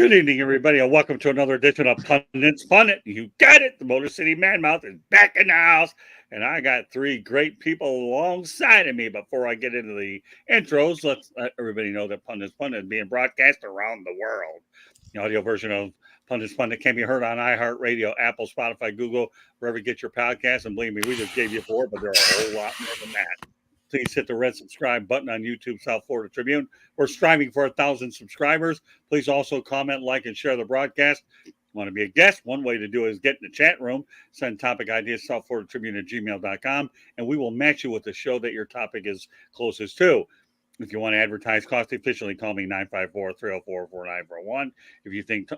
Good evening, everybody, and welcome to another edition of Pundit's Pundit. You got it. The Motor City Manmouth is back in the house, and I got three great people alongside of me. Before I get into the intros, let's let everybody know that Pundit's Pundit is being broadcast around the world. The audio version of Pundit's Pundit can be heard on iHeartRadio, Apple, Spotify, Google, wherever you get your podcasts. And believe me, we just gave you four, but there are a whole lot more than that. Please hit the red subscribe button on YouTube, South Florida Tribune. We're striving for 1,000 subscribers. Please also comment, like, and share the broadcast. Want to be a guest? One way to do it is get in the chat room. Send topic ideas, South Florida Tribune at gmail.com, and we will match you with the show that your topic is closest to. If you want to advertise cost efficiently, call me 954-304-4941. If you think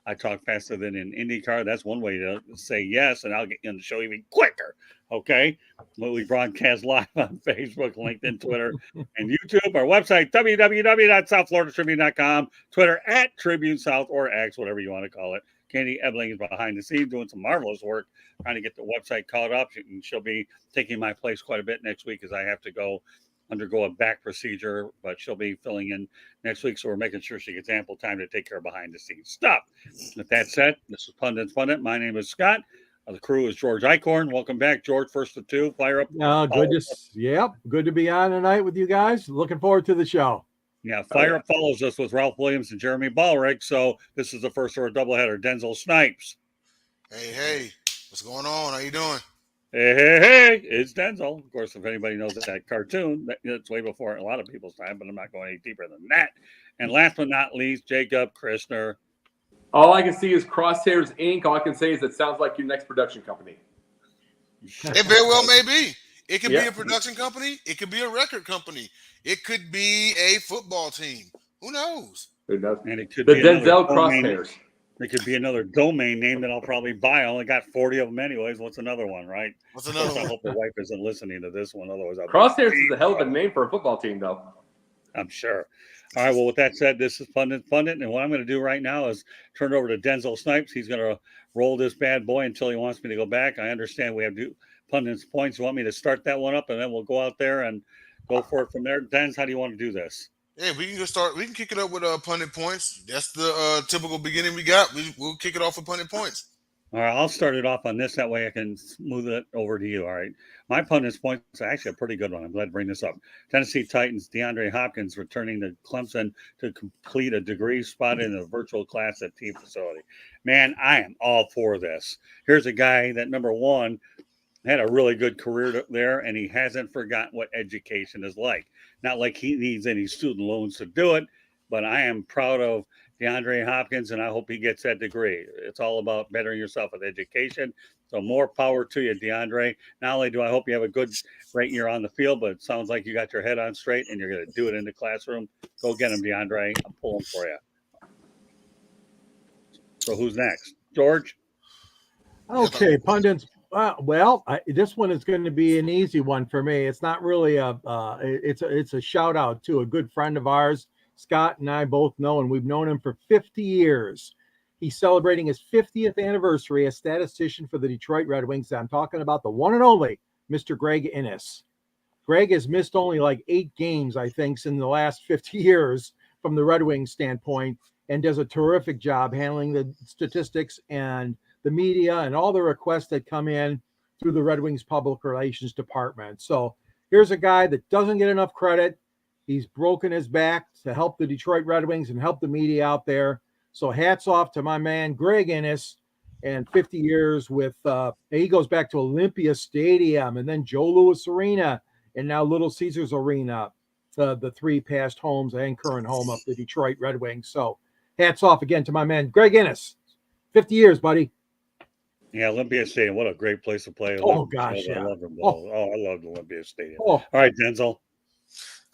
I talk faster than an IndyCar, that's one way to say yes, and I'll get you on the show even quicker. Okay? We broadcast live on Facebook, LinkedIn, Twitter, and YouTube. Our website, www.southfloridatribune.com. Twitter at Tribune South or X, whatever you want to call it. Candy Ebling is behind the scenes doing some marvelous work trying to get the website caught up. And she'll be taking my place quite a bit next week as I have to undergo a back procedure, but she'll be filling in next week, so we're making sure she gets ample time to take care of behind the scenes stuff. With that said, this is Pundit's Pundit. My name is Scott. The crew is George Eichhorn. Welcome back, George. First of two. Fire up. Good to be on tonight with you guys. Looking forward to the show. Yeah, Fire Up follows us with Ralph Williams and Jeremy Ballrick. So this is the first of our doubleheader. Denzel Snipes. Hey, what's going on? How you doing? Hey, it's Denzel. Of course, if anybody knows that cartoon, that's way before a lot of people's time, but I'm not going any deeper than that. And last but not least, Jacob Christner. All I can see is Crosshairs Inc. All I can say is it sounds like your next production company. It very well may be. It could be a production company. It could be a record company. It could be a football team. Who knows? And it could the be Denzel Crosshairs. It could be another domain name that I'll probably buy. I only got 40 of them anyways. What's another one, right? What's another one? I hope the wife isn't listening to this one. Otherwise, Crosshairs is a hell of a name for a football team, though. I'm sure. All right, well, with that said, this is Pundit, and what I'm going to do right now is turn it over to Denzel Snipes. He's going to roll this bad boy until he wants me to go back. I understand we have Pundit's points. You want me to start that one up, and then we'll go out there and go for it from there. Denz, how do you want to do this? Yeah, we can start. We can kick it up with Pundit points. That's the typical beginning we got. We'll kick it off with Pundit points. All right, I'll start it off on this. That way I can smooth it over to you. All right. My Pundit's points are actually a pretty good one. I'm glad to bring this up. Tennessee Titans, DeAndre Hopkins returning to Clemson to complete a degree spot in a virtual class at team facility. Man, I am all for this. Here's a guy that, number one, had a really good career there, and he hasn't forgotten what education is like. Not like he needs any student loans to do it, but I am proud of DeAndre Hopkins, and I hope he gets that degree. It's all about bettering yourself with education. So more power to you, DeAndre. Not only do I hope you have a great year on the field, but it sounds like you got your head on straight and you're going to do it in the classroom. Go get him, DeAndre. I'm pulling for you. So who's next? George? Okay, pundits. This one is going to be an easy one for me. It's not really it's a shout out to a good friend of ours. Scott and I both know, and we've known him for 50 years. He's celebrating his 50th anniversary as statistician for the Detroit Red Wings. I'm talking about the one and only Mr. Greg Innes. Greg has missed only like 8 games, I think, in the last 50 years from the Red Wings standpoint, and does a terrific job handling the statistics and the media and all the requests that come in through the Red Wings public relations department. So here's a guy that doesn't get enough credit. He's broken his back to help the Detroit Red Wings and help the media out there. So hats off to my man, Greg Innes, and 50 years with, he goes back to Olympia Stadium and then Joe Louis Arena and now Little Caesars Arena, the 3 past homes and current home of the Detroit Red Wings. So hats off again to my man, Greg Innes. 50 years, buddy. Yeah, Olympia Stadium. What a great place to play. Oh, gosh, yeah. I love them. I love Olympia Stadium. Oh. All right, Denzel.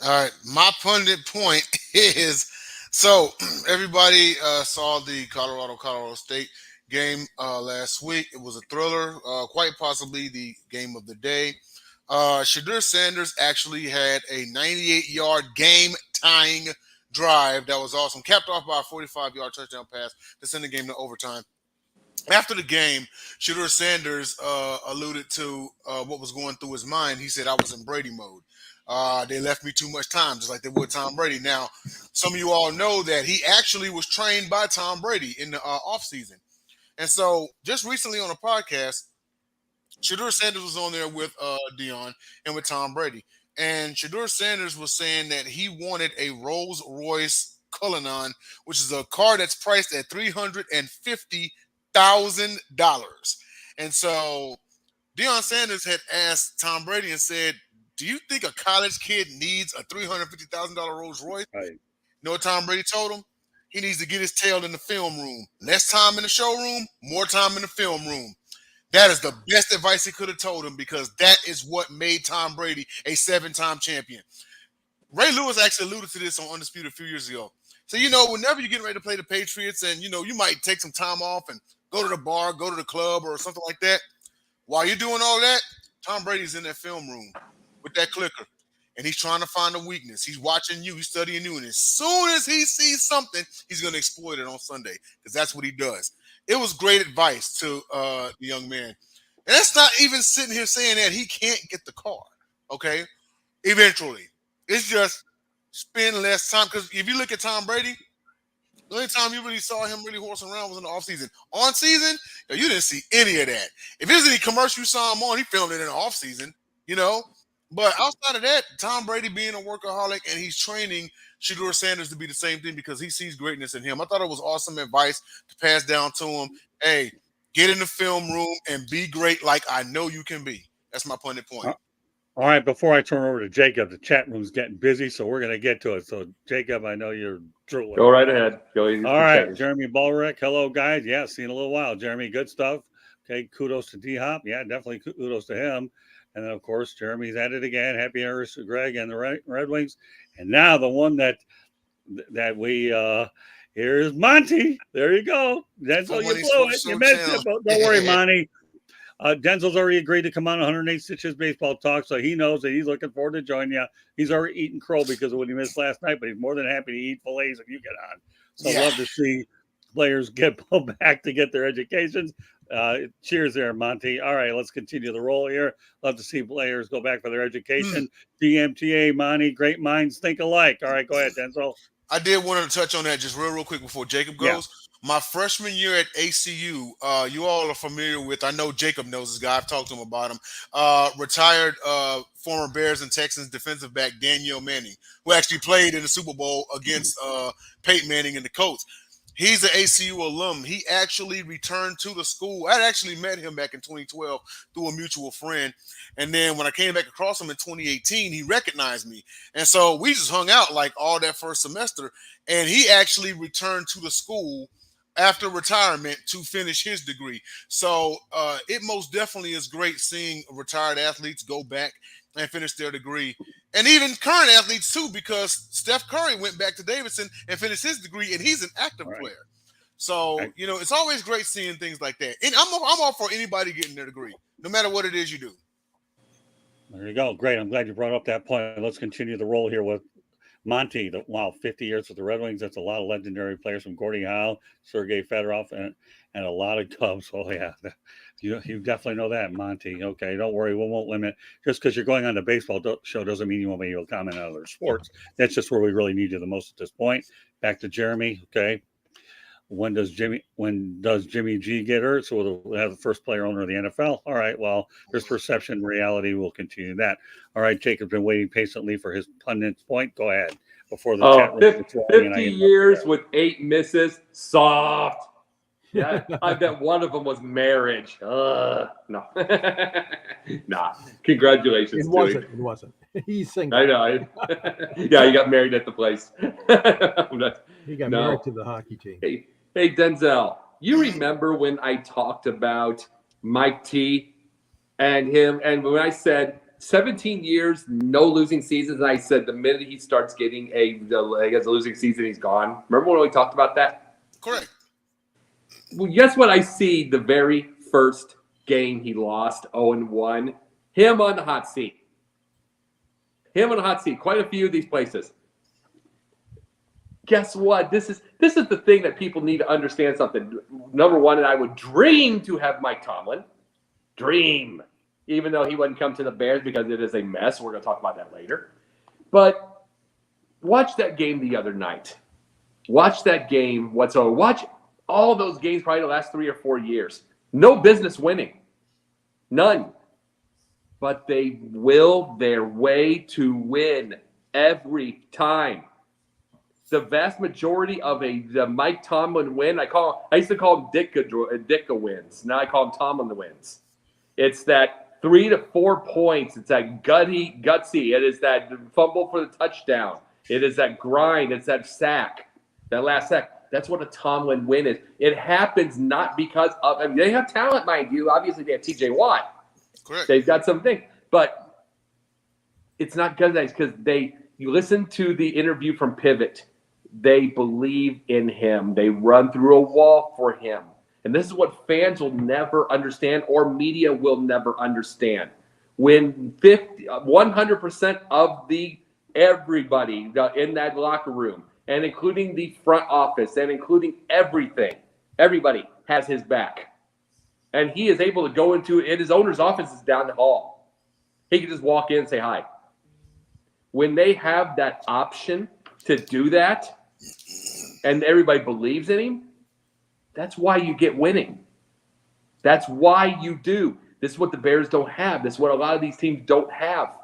All right, my Pundit point is, so everybody saw the Colorado State game last week. It was a thriller, quite possibly the game of the day. Shadur Sanders actually had a 98-yard game-tying drive that was awesome, capped off by a 45-yard touchdown pass to send the game to overtime. After the game, Shedeur Sanders alluded to what was going through his mind. He said, I was in Brady mode. They left me too much time, just like they would Tom Brady. Now, some of you all know that he actually was trained by Tom Brady in the offseason. And so just recently on a podcast, Shedeur Sanders was on there with Dion and with Tom Brady. And Shedeur Sanders was saying that he wanted a Rolls Royce Cullinan, which is a car that's priced at $350,000. And so Deion Sanders had asked Tom Brady and said, do you think a college kid needs a $350,000 Rolls Royce? Right. You know what Tom Brady told him? He needs to get his tail in the film room. Less time in the showroom, more time in the film room. That is the best advice he could have told him, because that is what made Tom Brady a 7-time champion. Ray Lewis actually alluded to this on Undisputed a few years ago. So, whenever you're getting ready to play the Patriots and, you might take some time off and go to the bar, go to the club or something like that. While you're doing all that, Tom Brady's in that film room with that clicker, and he's trying to find a weakness. He's watching you. He's studying you. And as soon as he sees something, he's going to exploit it on Sunday, because that's what he does. It was great advice to the young man. And that's not even sitting here saying that he can't get the car, okay? Eventually. It's just spend less time. Because if you look at Tom Brady, the only time you really saw him really horsing around was in the offseason. On season, you didn't see any of that. If there's any commercial you saw him on, he filmed it in the offseason, But outside of that, Tom Brady being a workaholic, and he's training Shedeur Sanders to be the same thing because he sees greatness in him. I thought it was awesome advice to pass down to him. Hey, get in the film room and be great like I know you can be. That's my point. All right, before I turn over to Jacob, the chat room's getting busy, so we're going to get to it. So, Jacob, I know you're drooling. Go right ahead. All right, Jeremy Bulrick. Hello, guys. Yeah, seen a little while. Jeremy, good stuff. Okay, kudos to D-Hop. Yeah, definitely kudos to him. And then, of course, Jeremy's at it again. Happy anniversary, Greg and the Red Wings. And now the one that we here's Monty. There you go. Denzel, you blew it. You missed it, but don't worry, Monty. Denzel's already agreed to come on 108 Stitches Baseball Talk, so he knows that he's looking forward to joining you. He's already eaten crow because of what he missed last night, but he's more than happy to eat fillets if you get on. So love to see players get pulled back to get their educations. Cheers there, Monty. All right, let's continue the roll here. Love to see players go back for their education. DMTA, Monty, great minds think alike. All right, go ahead, Denzel. I did want to touch on that just real quick before Jacob goes. Yeah. My freshman year at ACU, you all are familiar with, I know Jacob knows this guy. I've talked to him about him. Retired former Bears and Texans defensive back Daniel Manning, who actually played in the Super Bowl against Peyton Manning and the Colts. He's an ACU alum. He actually returned to the school. I actually met him back in 2012 through a mutual friend. And then when I came back across him in 2018, he recognized me. And so we just hung out like all that first semester. And he actually returned to the school after retirement to finish his degree. So it most definitely is great seeing retired athletes go back and finish their degree. And even current athletes too, because Steph Curry went back to Davidson and finished his degree, and he's an active player. So, it's always great seeing things like that. And I'm all for anybody getting their degree, no matter what it is you do. There you go. Great. I'm glad you brought up that point. Let's continue the roll here with Monty. 50 years with the Red Wings. That's a lot of legendary players from Gordie Howe, Sergei Fedorov, and a lot of Cubs. Oh, yeah. You definitely know that, Monty. Okay, don't worry. We won't limit. Just because you're going on the baseball show doesn't mean you won't be able to comment on other sports. That's just where we really need you the most at this point. Back to Jeremy. Okay. When does Jimmy G get hurt? So we'll have the first player owner of the NFL. All right. Well, there's perception, reality. We'll continue that. All right. Jacob's been waiting patiently for his pundit's point. Go ahead. Before the chat room. 50 years with 8 misses. Soft. Yeah, I bet one of them was marriage. No. Nah. Congratulations. It wasn't. He's single. I know. Yeah, he got married at the place. He got married to the hockey team. Hey, Denzel, you remember when I talked about Mike T and him, and when I said 17 years, no losing seasons, and I said the minute he starts getting a losing season, he's gone. Remember when we talked about that? Correct. Well, guess what I see the very first game he lost, 0-1? Him on the hot seat. Quite a few of these places. guess what? This is the thing that people need to understand something. Number one, and I would dream to have Mike Tomlin. Dream. Even though he wouldn't come to the Bears because it is a mess. We're going to talk about that later. But watch that game the other night. Watch that game whatsoever. Watch all those games probably the last 3 or 4 years. No business winning. None. But they will their way to win every time. The vast majority of the Mike Tomlin win, I used to call him Dicka wins. Now I call him Tomlin wins. It's that 3 to 4 points. It's that gutsy. It is that fumble for the touchdown. It is that grind. It's that sack, that last sack. That's what a Tomlin win is. It happens not because of, I mean, they have talent, mind you. Obviously, they have T.J. Watt. Correct. They've got something, but it's not because you listen to the interview from Pivot. They believe in him. They run through a wall for him. And this is what fans will never understand or media will never understand. When 100% of everybody in that locker room, and including the front office, and including everybody has his back. And he is able to go into it. His owner's office is down the hall. He can just walk in and say hi. When they have that option to do that, and everybody believes in him, that's why you get winning. That's why you do. This is what the Bears don't have. This is what a lot of these teams don't have.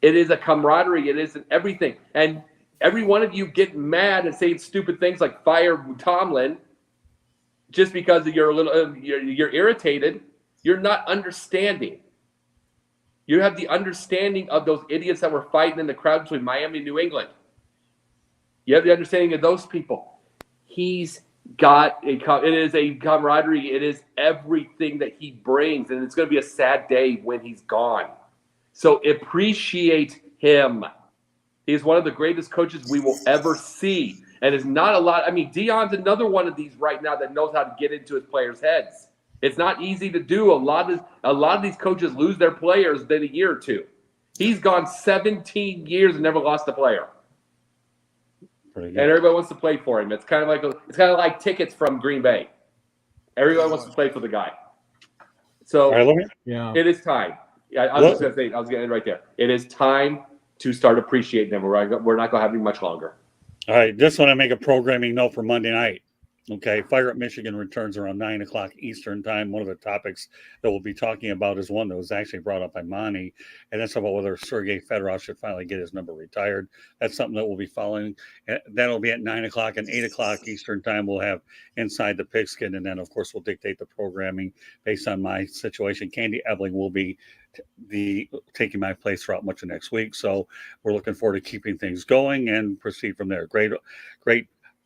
It is a camaraderie. It is everything. And every one of you get mad and saying stupid things like fire Tomlin just because you're irritated. You're not understanding. You have the understanding of those idiots that were fighting in the crowd between Miami and New England. You have the understanding of those people. It is a camaraderie. It is everything that he brings. And it's going to be a sad day when he's gone. So appreciate him. He's one of the greatest coaches we will ever see. And it's not a lot. I mean, Dion's another one of these right now that knows how to get into his players' heads. It's not easy to do. A lot of these coaches lose their players within a year or two. He's gone 17 years and never lost a player. And everybody wants to play for him. It's kind of like tickets from Green Bay. Everybody wants to play for the guy. So It is time. I was going to end right there. It is time to start appreciating them. We're not going to have him much longer. All right, just want to make a programming note for Monday night. Okay, Fire Up Michigan returns around 9 o'clock Eastern time. One of the topics that we'll be talking about is one that was actually brought up by Monty, and that's about whether Sergei Fedorov should finally get his number retired. That's something that we'll be following. That'll be at 9 o'clock and 8 o'clock Eastern time. We'll have Inside the Pigskin, and then, of course, we'll dictate the programming based on my situation. Candy Ebling will be taking my place throughout much of next week, so we're looking forward to keeping things going and proceed from there. Great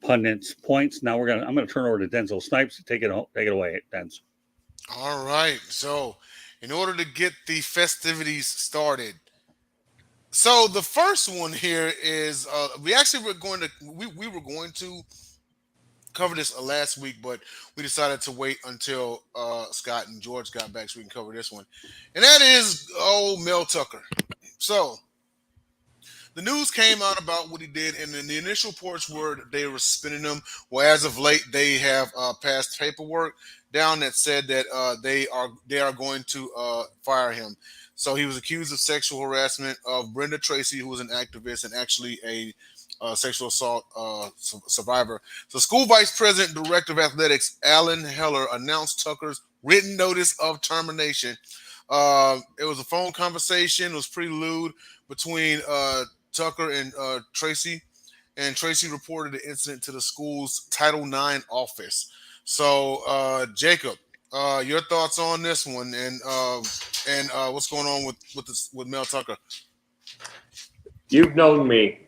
pundits points. Now I'm gonna turn over to Denzel Snipes to take it away, Denzel. All right. So in order to get the festivities started, so the first one here is we were going to cover this last week, but we decided to wait until Scott and George got back so we can cover this one, and that is Mel Tucker. So the news came out about what he did, and then the initial reports were they were spinning him. Well, as of late, they have passed paperwork down that said that they are going to fire him. So he was accused of sexual harassment of Brenda Tracy, who was an activist and actually a sexual assault survivor. So school vice president, director of athletics, Alan Heller, announced Tucker's written notice of termination. It was a phone conversation. It was pretty lewd between Tucker and Tracy, and Tracy reported the incident to the school's Title IX office. So, Jacob, your thoughts on this one, and what's going on with Mel Tucker? You've known me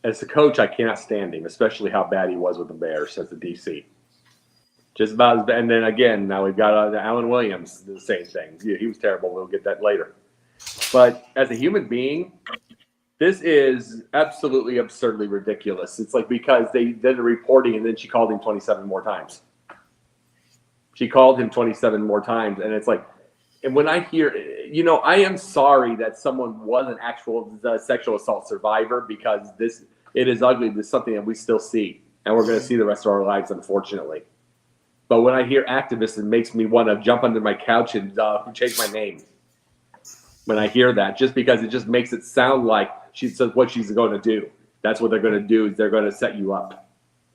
as a coach. I cannot stand him, especially how bad he was with the Bears as a DC. Just about as bad. And then again, now we've got Alan Williams, the same thing. He was terrible. We'll get that later. But as a human being, this is absolutely absurdly ridiculous. It's like because they did the reporting and then she called him 27 more times. She called him 27 more times. And it's like, and when I hear, I am sorry that someone was an actual sexual assault survivor because it is ugly. This is something that we still see. and we're going to see the rest of our lives, unfortunately. But when I hear activists, it makes me want to jump under my couch and change my name. When I hear that, just because it just makes it sound like she says what she's going to do. That's what they're going to do, is they're going to set you up.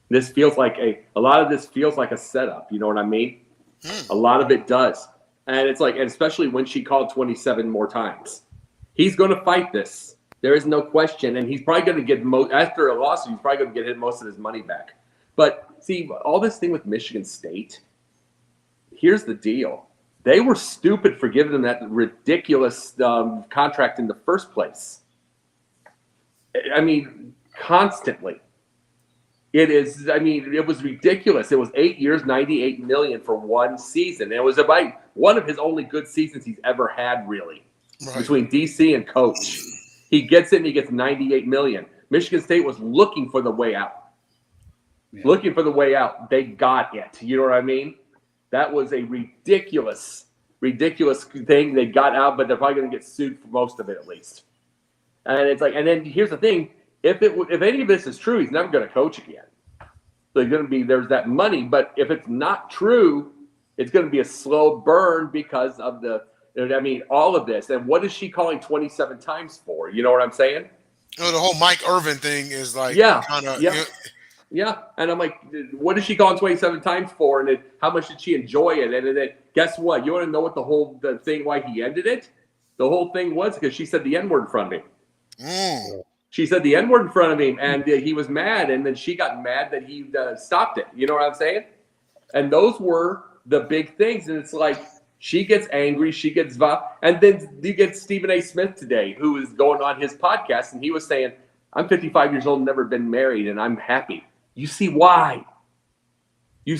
This feels like a lot of this feels like a setup. You know what I mean? A lot of it does. And it's like, and especially when she called 27 more times. He's going to fight this. There is no question. And he's probably going to get, after a lawsuit, he's probably going to get most of his money back. But see, all this thing with Michigan State, here's the deal. They were stupid for giving them that ridiculous contract in the first place. I mean, constantly. It was ridiculous. It was 8 years, $98 million for one season. It was about one of his only good seasons he's ever had, really, between DC and coach. He gets it and he gets $98 million. Michigan State was looking for the way out. Yeah. Looking for the way out. They got it. You know what I mean? That was a ridiculous thing. They got out, but they're probably going to get sued for most of it at least. And it's like, and then here's the thing. If any of this is true, he's never going to coach again. So there's that money. But if it's not true, it's going to be a slow burn because of all of this. And what is she calling 27 times for? You know what I'm saying? The whole Mike Irvin thing is like, yeah. And I'm like, what is she calling 27 times for? And how much did she enjoy it? And then guess what? You want to know what the thing why he ended it? The whole thing was because she said the N-word in front of him. She said the N-word in front of him, and he was mad, and then she got mad that he stopped it. You know what I'm saying? And those were the big things. And it's like she gets angry, she gets and then you get Stephen A. Smith today, who is going on his podcast, and he was saying, I'm 55 years old, never been married, and I'm happy. You see why? You're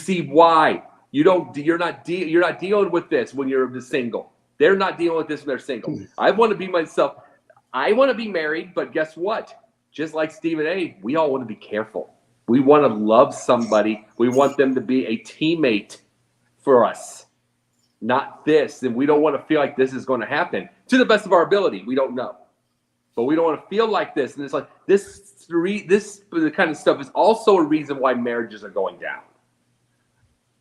not dealing with this when you're single. They're not dealing with this when they're single. I want to be myself. I want to be married, but guess what? Just like Stephen A., we all want to be careful. We want to love somebody. We want them to be a teammate for us, not this. And we don't want to feel like this is going to happen. To the best of our ability, we don't know. But we don't want to feel like this. And it's like this kind of stuff is also a reason why marriages are going down.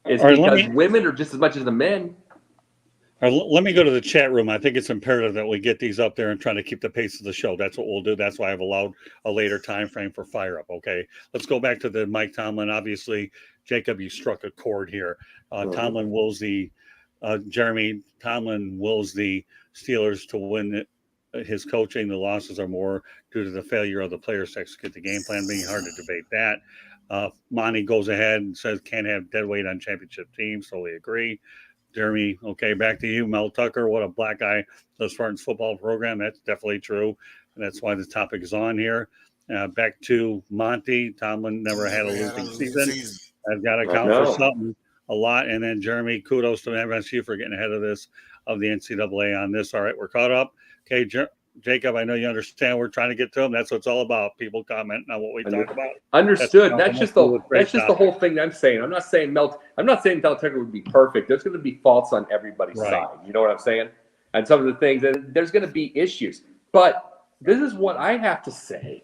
It's because women are just as much as the men. Let me go to the chat room. I think it's imperative that we get these up there and try to keep the pace of the show. That's what we'll do. That's why I've allowed a later time frame for fire up. Okay, let's go back to the Mike Tomlin. Obviously, Jacob, you struck a chord here. Tomlin wills Jeremy Tomlin wills the Steelers to win his coaching. The losses are more due to the failure of the players to execute the game plan. Being hard to debate that. Monty goes ahead and says can't have dead weight on championship teams. Totally agree. Jeremy, okay, back to you. Mel Tucker, what a black guy does Spartans football program. That's definitely true. And that's why the topic is on here. Back to Monty. Tomlin never had a losing season. I've got to count for something a lot. And then Jeremy, kudos to MSU for getting ahead of the NCAA on this. All right, we're caught up. Okay, Jacob, I know you understand. We're trying to get to them. That's what it's all about. People commenting on what we talk about. Understood. That's just the whole thing I'm saying. I'm not saying Mel Tucker would be perfect. There's going to be faults on everybody's side. You know what I'm saying? And some of the things, and there's going to be issues. But this is what I have to say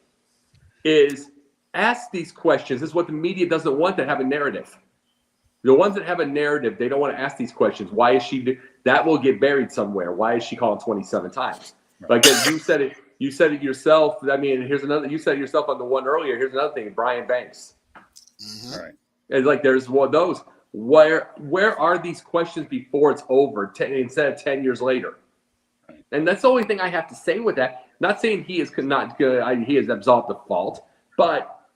is ask these questions. This is what the media doesn't want, to have a narrative. The ones that have a narrative, they don't want to ask these questions. Why is she – that will get buried somewhere. Why is she calling 27 times? Like you said it yourself. I mean, here's another. You said it yourself on the one earlier. Here's another thing. Brian Banks. Mm-hmm. All right. It's like there's one of those. Where are these questions before it's over? Instead of 10 years later. Right. And that's the only thing I have to say with that. Not saying he is not good. He has absolved the fault, but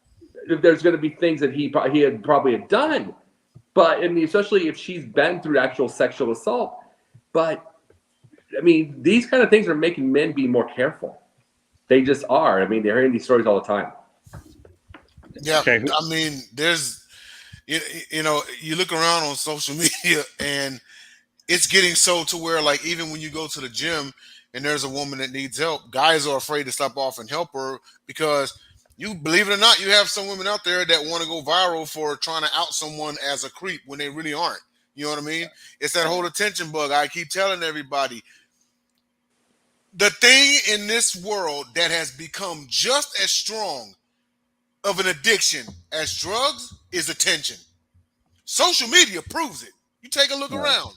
there's going to be things that he had probably done. But I mean, especially if she's been through actual sexual assault. But I mean, these kind of things are making men be more careful. They just are. I mean, they're hearing these stories all the time. Yeah, okay. I mean, there's, you know, you look around on social media and it's getting so to where, like, even when you go to the gym and there's a woman that needs help, guys are afraid to step off and help her because you believe it or not, you have some women out there that want to go viral for trying to out someone as a creep when they really aren't. You know what I mean? It's that whole attention bug. I keep telling everybody. The thing in this world that has become just as strong of an addiction as drugs is attention. Social media proves it. You take a look around.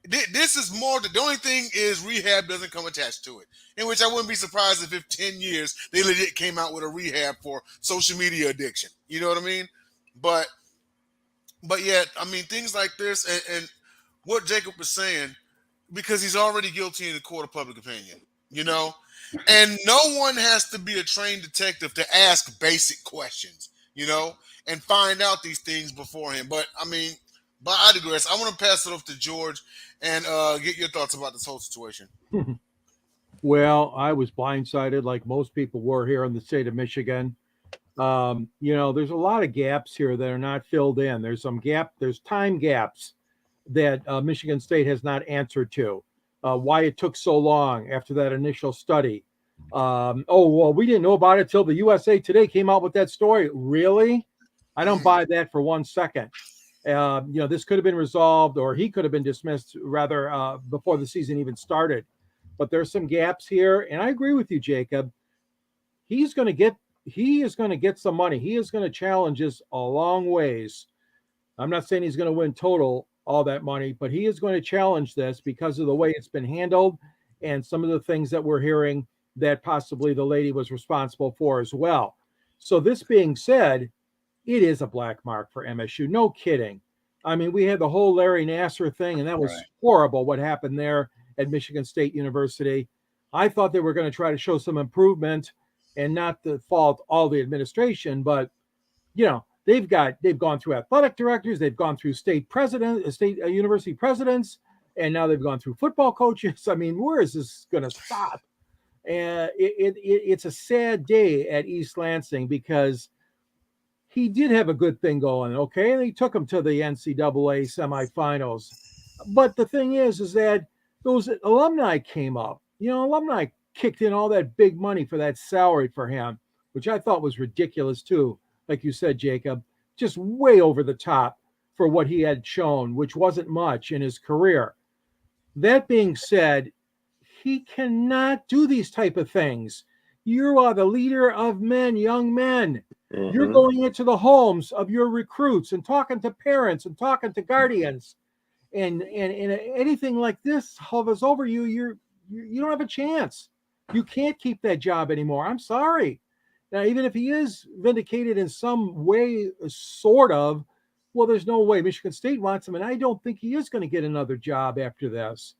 This is more, the only thing is rehab doesn't come attached to it. In which I wouldn't be surprised if 10 years they legit came out with a rehab for social media addiction. You know what I mean? But yet, I mean, things like this and what Jacob was saying, because he's already guilty in the court of public opinion, you know? And no one has to be a trained detective to ask basic questions, you know, and find out these things beforehand. But I mean, but I digress. I want to pass it off to George and get your thoughts about this whole situation. Well, I was blindsided like most people were here in the state of Michigan. There's a lot of gaps here that are not filled in. There's time gaps that Michigan State has not answered to. Why it took so long after that initial study. We didn't know about it till the USA Today came out with that story. Really? I don't buy that for 1 second. This could have been resolved, or he could have been dismissed rather before the season even started. But there's some gaps here, and I agree with you, Jacob. He is going to get some money. He is going to challenge us a long ways. I'm not saying he's going to win total all that money, but he is going to challenge this because of the way it's been handled and some of the things that we're hearing that possibly the lady was responsible for as well. So this being said, it is a black mark for MSU. No kidding. I mean, we had the whole Larry Nassar thing, and that was horrible what happened there at Michigan State University. I thought they were going to try to show some improvement and not to fault all the administration, but, they've gone through athletic directors, they've gone through state university presidents, and now they've gone through football coaches. I mean, where is this going to stop? And it's a sad day at East Lansing because he did have a good thing going, okay? And he took him to the NCAA semifinals. But the thing is that those alumni came up. Alumni kicked in all that big money for that salary for him, which I thought was ridiculous too. Like you said, Jacob, just way over the top for what he had shown, which wasn't much in his career. That being said, he cannot do these type of things. You are the leader of men, young men. Mm-hmm. You're going into the homes of your recruits and talking to parents and talking to guardians. And anything like this hovers over you, you don't have a chance. You can't keep that job anymore. I'm sorry. Now, even if he is vindicated in some way, sort of, well, there's no way Michigan State wants him, and I don't think he is going to get another job after this.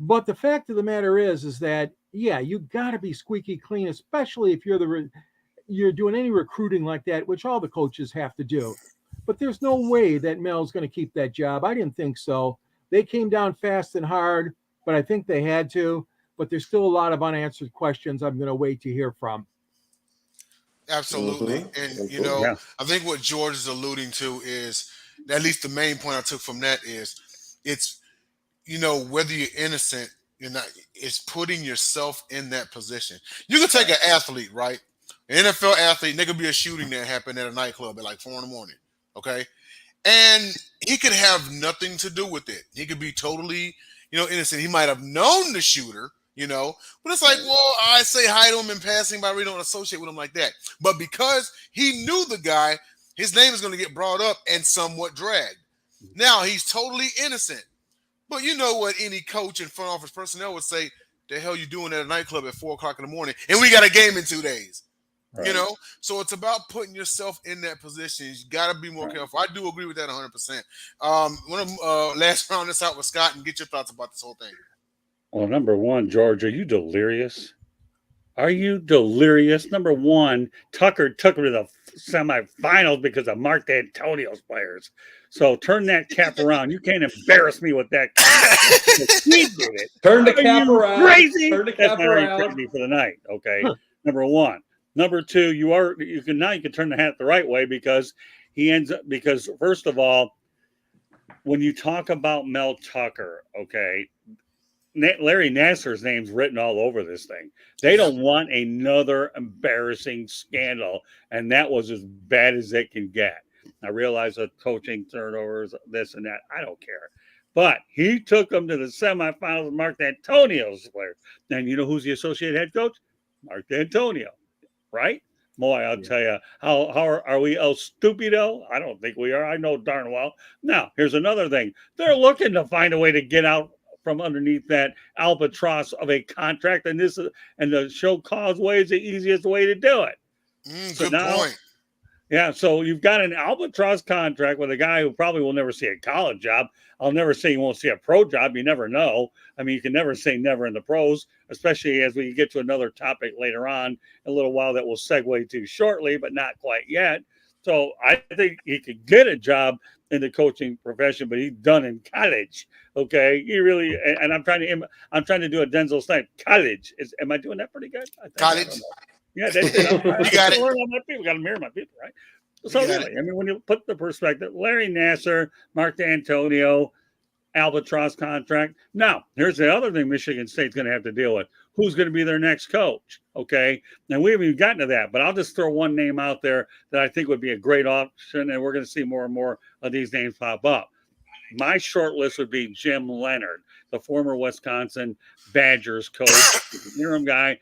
But the fact of the matter is that, you got to be squeaky clean, especially if you're doing any recruiting like that, which all the coaches have to do. But there's no way that Mel's going to keep that job. I didn't think so. They came down fast and hard, but I think they had to. But there's still a lot of unanswered questions I'm going to wait to hear from. Absolutely. Mm-hmm. And, I think what George is alluding to is, at least the main point I took from that is, it's, whether you're innocent, you're not, it's putting yourself in that position. You can take an athlete, right? An NFL athlete, there could be a shooting that happened at a nightclub at like 4 a.m, okay? And he could have nothing to do with it. He could be totally, innocent. He might have known the shooter, but it's like, well, I say hi to him in passing, but I really don't associate with him like that. But because he knew the guy, his name is going to get brought up and somewhat dragged. Now he's totally innocent. But you know what any coach and front office personnel would say, the hell you doing at a nightclub at 4 o'clock in the morning? And we got a game in 2 days. Right. So it's about putting yourself in that position. You got to be more careful. I do agree with that 100%. Want to last round this out with Scott and get your thoughts about this whole thing. Well, number one, George, are you delirious? Are you delirious? Number one, Tucker took him to the semifinals because of Mark D'Antonio's players. So turn that cap around. You can't embarrass me with that. He did it. Turn the cap around. Crazy. Turn the cap around. Crazy for the night. Okay. Huh. Number one. Number two, you can turn the hat the right way because first of all, when you talk about Mel Tucker, okay, Larry Nassar's name's written all over this thing. They don't want another embarrassing scandal, and that was as bad as it can get. I realize the coaching turnovers, this and that. I don't care. But he took them to the semifinals of Mark D'Antonio's players. And you know who's the associate head coach? Mark D'Antonio, right? Boy, I'll tell you, how are we El Stupido? I don't think we are. I know darn well. Now, here's another thing. They're looking to find a way to get out from underneath that albatross of a contract, and the show causeway is the easiest way to do it. So Good now, point. yeah, so you've got an albatross contract with a guy who probably will never see a college job. I'll never say he won't see a pro job. You never know. I mean, you can never say never in the pros, especially as we get to another topic later on in a little while that we'll segue to shortly, but not quite yet. So I think he could get a job in the coaching profession, but he's done in college. Okay, he really, and I'm trying to do a Denzel Snipe. College am I doing that pretty good? I think, College. Yeah, that's it. You got it. Learn on my people. Got to mirror my people, right? So really, I mean, when you put the perspective, Larry Nasser, Mark D'Antonio, albatross contract. Now, here's the other thing Michigan State's going to have to deal with. Who's going to be their next coach? Okay. Now, we haven't even gotten to that, but I'll just throw one name out there that I think would be a great option, and we're going to see more and more of these names pop up. My short list would be Jim Leonard, the former Wisconsin Badgers coach, interim guy,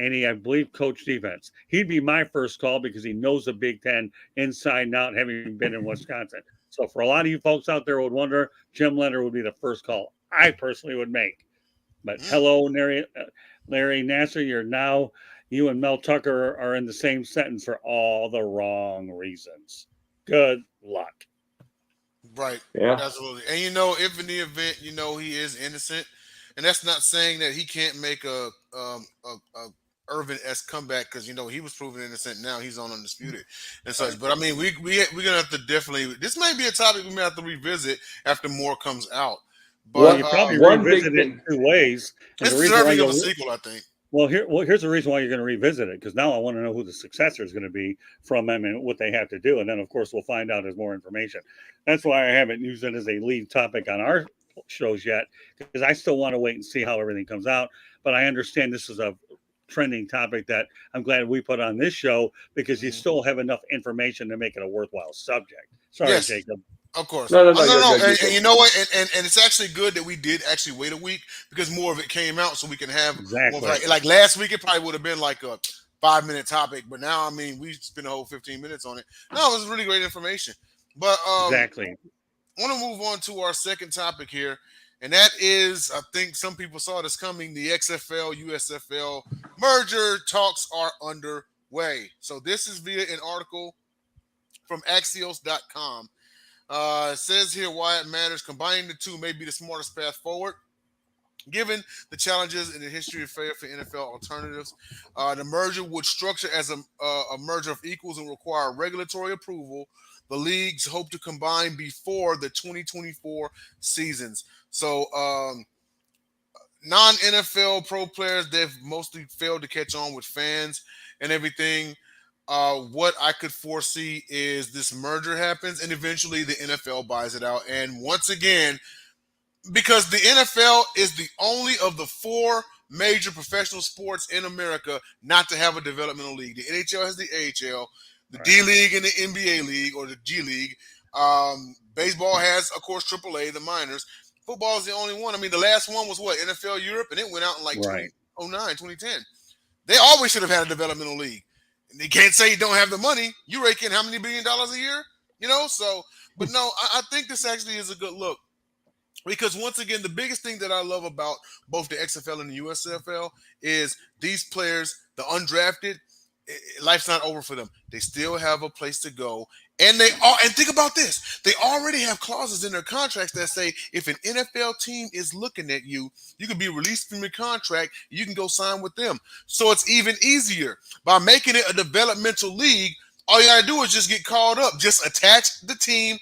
and he, I believe, coached defense. He'd be my first call because he knows the Big Ten inside and out, having been in Wisconsin. So for a lot of you folks out there who would wonder, Jim Leonard would be the first call I personally would make. But hello, Larry Nasser, you and Mel Tucker are in the same sentence for all the wrong reasons. Good luck. Right. Yeah. Absolutely. And if in the event, he is innocent, and that's not saying that he can't make a Irvin-esque comeback, because he was proven innocent. Now he's on undisputed and such. But I mean, we're gonna have to definitely. This may be a topic we may have to revisit after more comes out. But you probably one revisit big it in two ways. it's deserving of a sequel, I think. Well, here's the reason why you're going to revisit it, because now I want to know who the successor is going to be from them and what they have to do, and then of course we'll find out as more information. That's why I haven't used it as a lead topic on our shows yet, because I still want to wait and see how everything comes out. But I understand this is a trending topic that I'm glad we put on this show, because you still have enough information to make it a worthwhile subject. Sorry, Yes. Jacob. Of course. No. And you know what? And it's actually good that we did actually wait a week, because more of it came out, so we can have Exactly. more, like last week it probably would have been like a 5-minute topic, but now I mean we spent a whole 15 minutes on it. No, it was really great information. But Exactly. I want to move on to our second topic here, and that is, I think some people saw this coming, the XFL USFL merger talks are underway. So this is via an article from Axios.com. It says here why it matters. Combining the two may be the smartest path forward, given the challenges in the history of fair for NFL alternatives. The merger would structure as a merger of equals and require regulatory approval. The leagues hope to combine before the 2024 seasons. So non-NFL pro players, they've mostly failed to catch on with fans and everything. What I could foresee is this merger happens and eventually the NFL buys it out. And once again, because the NFL is the only of the 4 major professional sports in America not to have a developmental league. The NHL has the AHL, the D League and the NBA League, or the G League. Baseball has, of course, AAA, the minors. Football is the only one. I mean, the last one was what? NFL Europe, and it went out in like 2009, 2010. They always should have had a developmental league. They can't say you don't have the money. You rake in how many $1 billion a year? So, but no, I think this actually is a good look, because once again, the biggest thing that I love about both the XFL and the USFL is these players, the undrafted, life's not over for them. They still have a place to go. And think about this. They already have clauses in their contracts that say if an NFL team is looking at you, you can be released from your contract. You can go sign with them. So it's even easier. By making it a developmental league, all you got to do is just get called up. Just attach the team,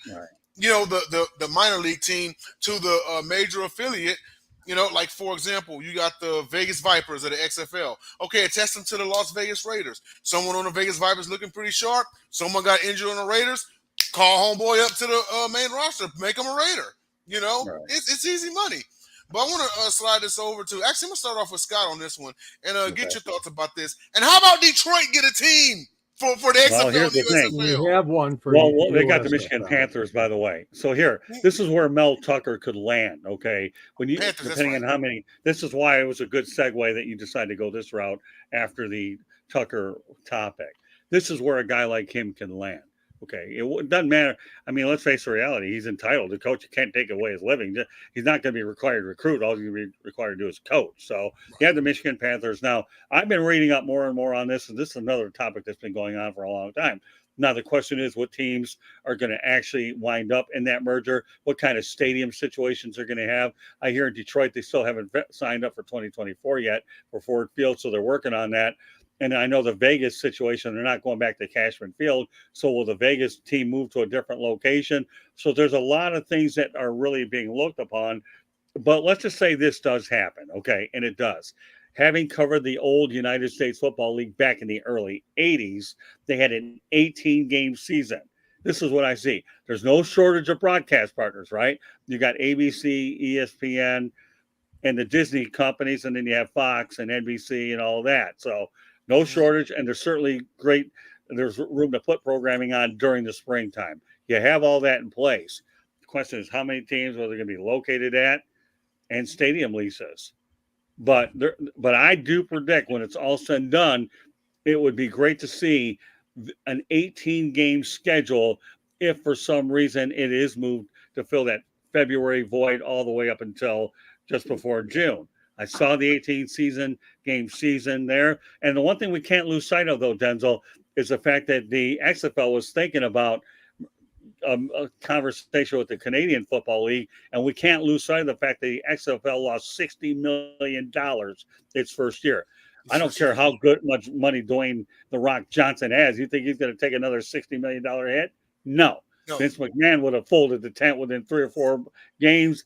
the minor league team to the major affiliate. Like, for example, you got the Vegas Vipers of the XFL. Okay, attach them to the Las Vegas Raiders. Someone on the Vegas Vipers looking pretty sharp. Someone got injured on the Raiders. Call homeboy up to the main roster. Make him a Raider. It's easy money. But I want to slide this over to – actually, I'm going to start off with Scott on this one and get your thoughts about this. And how about Detroit get a team for the XFL and the USFL? We have one for they got the Michigan Panthers, by the way. So this is where Mel Tucker could land, okay? Depending on how many – this is why it was a good segue that you decided to go this route after the Tucker topic. This is where a guy like him can land. Okay, it doesn't matter. I mean, let's face the reality. He's entitled to coach. You can't take away his living. He's not going to be required to recruit. All he's going to be required to do is coach. So you have the Michigan Panthers. Now, I've been reading up more and more on this, and this is another topic that's been going on for a long time. Now, the question is what teams are going to actually wind up in that merger, what kind of stadium situations they're going to have. I hear in Detroit they still haven't signed up for 2024 yet for Ford Field, so they're working on that. And I know the Vegas situation, they're not going back to Cashman Field. So will the Vegas team move to a different location? So there's a lot of things that are really being looked upon. But let's just say this does happen, okay? And it does. Having covered the old United States Football League back in the early 80s, they had an 18-game season. This is what I see. There's no shortage of broadcast partners, right? You got ABC, ESPN, and the Disney companies, and then you have Fox and NBC and all that. So no shortage, and there's certainly there's room to put programming on during the springtime. You have all that in place. The question is how many teams are they going to be located at and stadium leases. But I do predict when it's all said and done, it would be great to see an 18-game schedule if for some reason it is moved to fill that February void all the way up until just before June. I saw the 18-game season there. And the one thing we can't lose sight of, though, Denzel, is the fact that the XFL was thinking about a conversation with the Canadian Football League, and we can't lose sight of the fact that the XFL lost $60 million its first year. I don't care how much money Dwayne "The Rock" Johnson has. You think he's going to take another $60 million hit? No. Vince McMahon would have folded the tent within 3 or 4 games.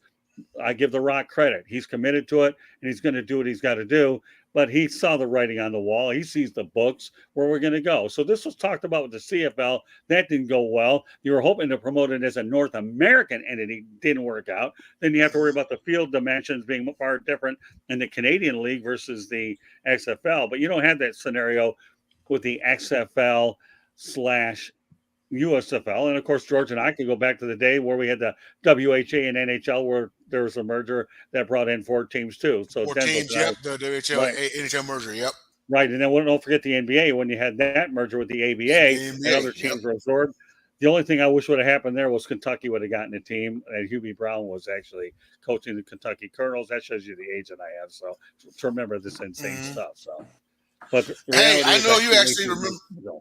I give The Rock credit. He's committed to it, and he's going to do what he's got to do. But he saw the writing on the wall. He sees the books where we're going to go. So this was talked about with the CFL. That didn't go well. You were hoping to promote it as a North American entity. Didn't work out. Then you have to worry about the field dimensions being far different in the Canadian League versus the XFL. But you don't have that scenario with the XFL / USFL. And of course, George and I could go back to the day where we had the WHA and NHL, where there was a merger that brought in 4 teams too. So 4 teams, yep, the WHL right. NHL merger, yep. Right, and then don't forget the NBA when you had that merger with the ABA and other teams were absorbed. The only thing I wish would have happened there was Kentucky would have gotten a team, and Hubie Brown was actually coaching the Kentucky Colonels. That shows you the age that I have. So to remember this insane stuff. So, but hey, I know you actually remember.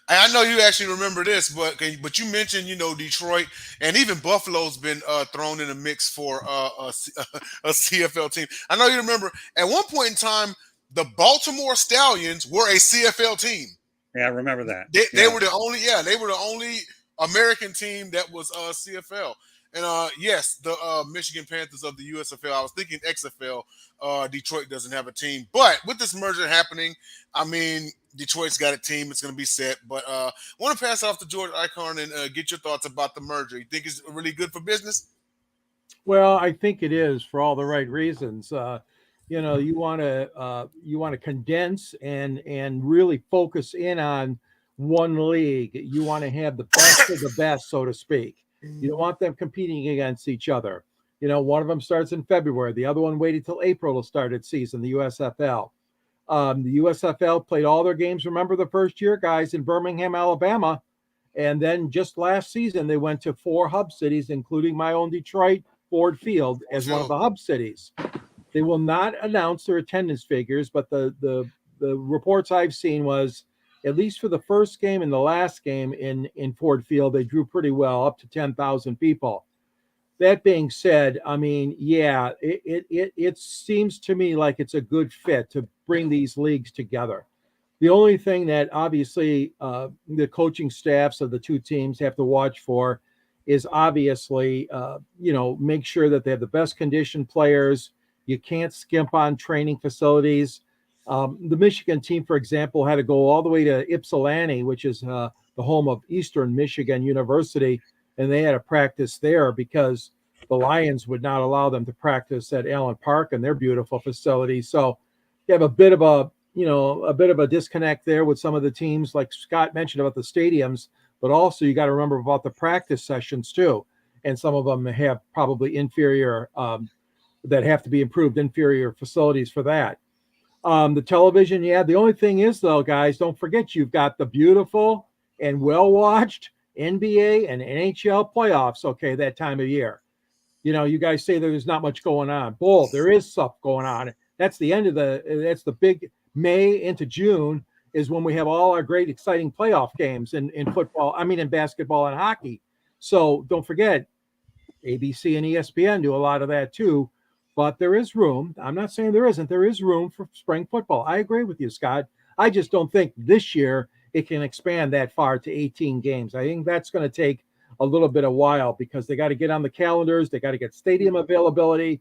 I know you actually remember this, but you mentioned, Detroit, and even Buffalo's been thrown in the mix for a CFL team. I know you remember at one point in time, the Baltimore Stallions were a CFL team. Yeah, I remember that. They were the only American team that was CFL. And yes, the Michigan Panthers of the USFL. I was thinking XFL. Detroit doesn't have a team, but with this merger happening, I mean, Detroit's got a team. It's going to be set. But I want to pass it off to George Eichhorn and get your thoughts about the merger. You think it's really good for business? Well, I think it is for all the right reasons. You want to condense and really focus in on one league. You want to have the best of the best, so to speak. You don't want them competing against each other. One of them starts in February. The other one waited till April to start its season, the USFL. The USFL played all their games, remember, the first year, guys, in Birmingham, Alabama. And then just last season, they went to 4 hub cities, including my own Detroit, Ford Field, as one of the hub cities. They will not announce their attendance figures, but the reports I've seen was, at least for the first game and the last game in Ford Field, they drew pretty well, up to 10,000 people. That being said, I mean, yeah, it seems to me like it's a good fit to bring these leagues together. The only thing that obviously the coaching staffs of the 2 teams have to watch for is obviously, make sure that they have the best conditioned players. You can't skimp on training facilities. The Michigan team, for example, had to go all the way to Ypsilanti, which is the home of Eastern Michigan University, and they had to practice there because the Lions would not allow them to practice at Allen Park and their beautiful facility. So you have a bit of a disconnect there with some of the teams, like Scott mentioned about the stadiums, but also you got to remember about the practice sessions too. And some of them have probably inferior that have to be improved, inferior facilities for that. The television, yeah. The only thing is, though, guys, don't forget you've got the beautiful and well-watched NBA and NHL playoffs, okay, that time of year. You know, you guys say there's not much going on. Bull, there is stuff going on. That's the big May into June is when we have all our great, exciting playoff games in football, in basketball and hockey. So don't forget, ABC and ESPN do a lot of that too. But there is room. I'm not saying there isn't. There is room for spring football. I agree with you, Scott. I just don't think this year it can expand that far to 18 games. I think that's going to take a little bit of while because they got to get on the calendars. They got to get stadium availability.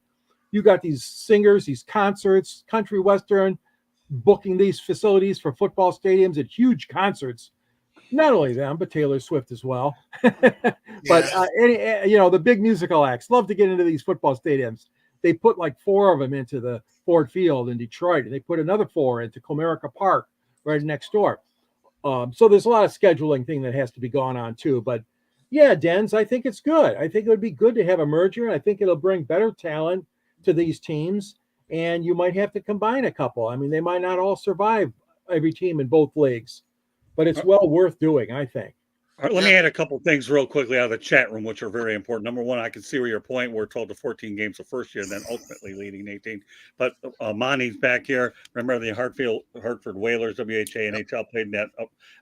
You got these singers, these concerts, country western, booking these facilities for football stadiums at huge concerts. Not only them, but Taylor Swift as well. But the big musical acts love to get into these football stadiums. They put like 4 of them into the Ford Field in Detroit, and they put another 4 into Comerica Park right next door. So there's a lot of scheduling thing that has to be going on too. But yeah, Dens, I think it's good. I think it would be good to have a merger. I think it'll bring better talent to these teams, and you might have to combine a couple. I mean, they might not all survive every team in both leagues, but it's well worth doing, I think. All right, let me add a couple things real quickly out of the chat room, which are very important. Number one, I can see where your point. We're told to 14 games the first year, then ultimately leading 18. But Monty's back here. Remember the Hartford Whalers, WHA, NHL played in that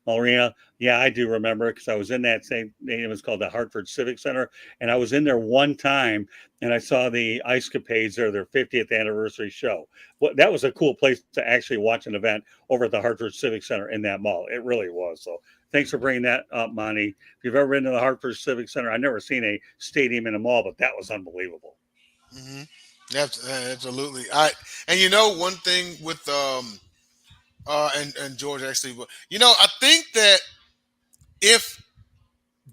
arena? Yeah, I do remember because I was in that same name. It was called the Hartford Civic Center. And I was in there one time and I saw the Ice Capades there, their 50th anniversary show. That was a cool place to actually watch an event over at the Hartford Civic Center in that mall. It really was. So thanks for bringing that up, Monty. If you've ever been to the Hartford Civic Center, I've never seen a stadium in a mall, but that was unbelievable. Mm-hmm. Absolutely. And one thing with and George actually, I think that if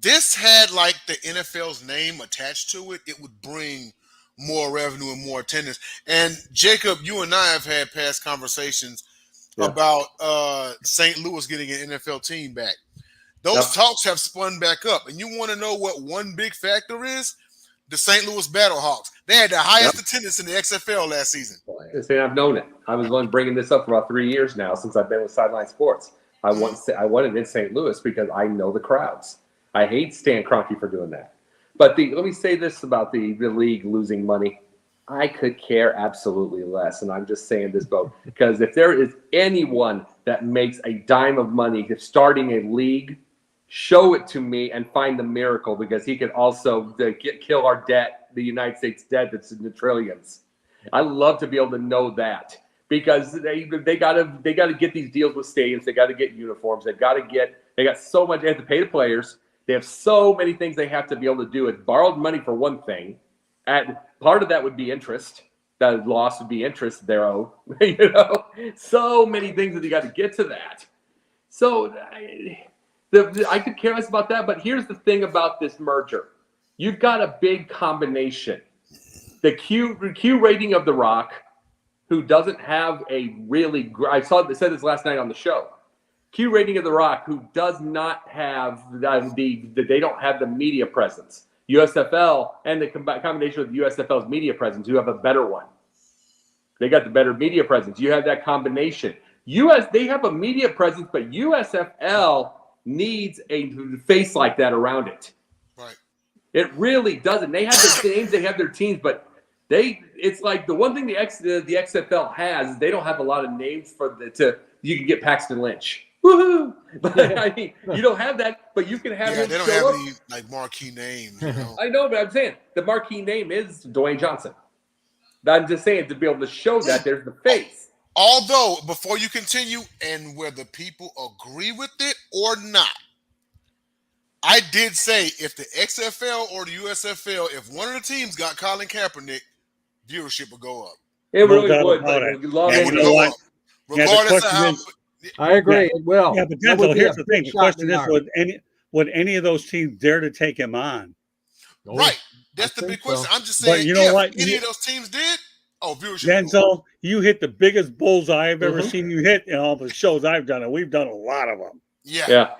this had like the NFL's name attached to it, it would bring more revenue and more attendance. And Jacob, you and I have had past conversations about St. Louis getting an NFL team back. Those talks have spun back up. And you want to know what one big factor is? The St. Louis Battlehawks. They had the highest attendance in the XFL last season. I've known it. I was one bringing this up for about 3 years now since I've been with Sideline Sports. I wanted in St. Louis because I know the crowds. I hate Stan Kroenke for doing that. But let me say this about the league losing money. I could care absolutely less. And I'm just saying this, Bo, because if there is anyone that makes a dime of money starting a league, show it to me and find the miracle, because he could also kill our debt, the United States debt that's in the trillions. I love to be able to know that, because they got to get these deals with stadiums. They got to get uniforms. They got so much. They have to pay the players. They have so many things they have to be able to do. It's borrowed money for one thing. And part of that would be interest. The loss would be interest they're owed. So many things that you got to get to that. So I could care less about that. But here's the thing about this merger. You've got a big combination. The Q rating of therock, who doesn't have a really – said this last night on the show. Q rating of therock, who does not have they don't have the media presence. USFL and the combination with USFL's media presence, you have a better one. They got the better media presence. You have that combination. They have a media presence, but USFL needs a face like that around it. Right. It really doesn't. They have their names, they have their teams, but it's like the one thing the XFL has is they don't have a lot of names you can get Paxton Lynch. Woohoo! But I mean, you don't have that, but you can have him. They don't have any like marquee names. I know, but I'm saying the marquee name is Dwayne Johnson. I'm just saying to be able to show that there's the face. Although, before you continue, and whether people agree with it or not, I did say if the XFL or the USFL, if one of the teams got Colin Kaepernick, viewership would go up. It really would. It would go up. Regardless of how. I agree. It will. Yeah, but Denzel, here's the thing. The question is, would any of those teams dare to take him on? Right. That's the big question. I'm just saying, but you know what? Any of those teams did, viewership. Denzel, you hit the biggest bullseye I've ever seen you hit in all the shows I've done, and we've done a lot of them. Yeah.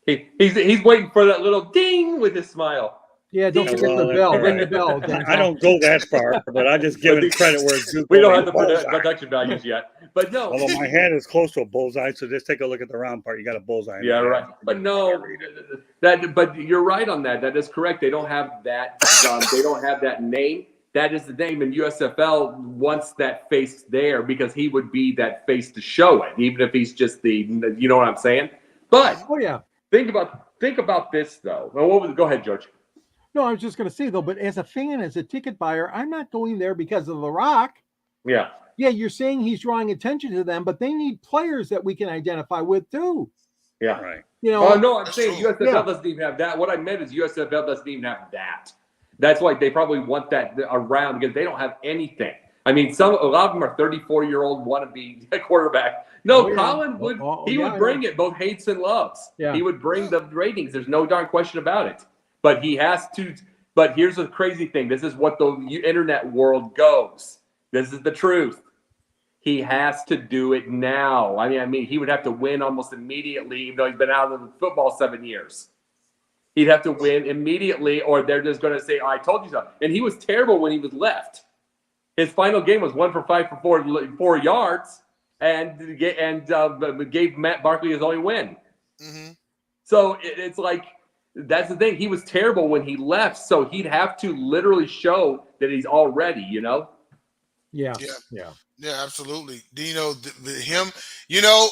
He's waiting for that little ding with his smile. Yeah, don't Yeah, forget the well, bell. all Ring the right. bell. I Denzel. don't go that far, but I just give it credit where it's due. We don't have the Bullseye. production values yet. But no. Although my head is close to a bullseye, so just take a look at the round part. You got a bullseye. in Yeah, the right. head. But no, but you're right on that. That is correct. They don't have that. They don't have that name. That is the name. And USFL wants that face there because he would be that face to show it, even if he's just the. You know what I'm saying? But Oh yeah. think about this though. Well, go ahead, George. No, I was just going to say though, but as a fan, as a ticket buyer, I'm not going there because of The Rock. Yeah. Yeah, you're saying he's drawing attention to them, but they need players that we can identify with too. Yeah. Right. You know. Oh no, I'm That's saying true. USFL doesn't even have that. What I meant is USFL doesn't even have that. That's why they probably want that around because they don't have anything. I mean, a lot of them are 34-year-old wannabe quarterback. No, Oh, yeah. Colin would he would bring it both hates and loves. Yeah. He would bring the ratings. There's no darn question about it. But he has to. But here's the crazy thing. This is what the internet world goes. This is the truth. He has to do it now. I mean, he would have to win almost immediately, even though he's been out of the football 7 years. He'd have to win immediately, or they're just going to say, "I told you so." And he was terrible when he was left. His final game was 1 for 5 for 4 yards, and gave Matt Barkley his only win. Mm-hmm. So it's like that's the thing. He was terrible when he left, so he'd have to literally show that he's all ready. You know? Yeah. Yeah. Yeah. Yeah, absolutely. Do you know him? You know,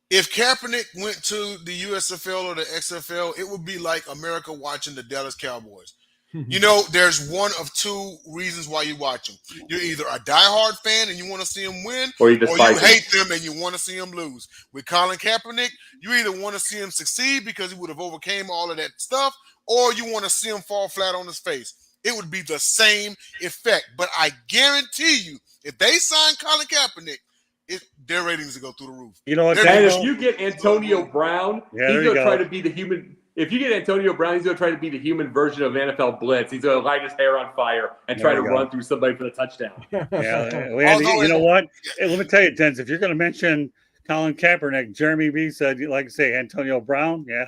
if Kaepernick went to the USFL or the XFL, it would be like America watching the Dallas Cowboys. You know, there's one of two reasons why you watch them. You're either a diehard fan and you want to see them win, Or you hate them and you want to see them lose. With Colin Kaepernick, you either want to see him succeed because he would have overcame all of that stuff, or you want to see him fall flat on his face. It would be the same effect. But I guarantee you, if they sign Colin Kaepernick, their ratings will go through the roof. You know what? And if you get Antonio Brown, Yeah, he's there you going to go. try to be the human. If you get Antonio Brown, he's going to try to be the human version of NFL Blitz. He's going to light his hair on fire and try There to you go. run through somebody for the touchdown. Yeah, Although you know what? Hey, let me tell you, Denz, if you're going to mention Colin Kaepernick, Jeremy B said, like I say, Antonio Brown. Yeah.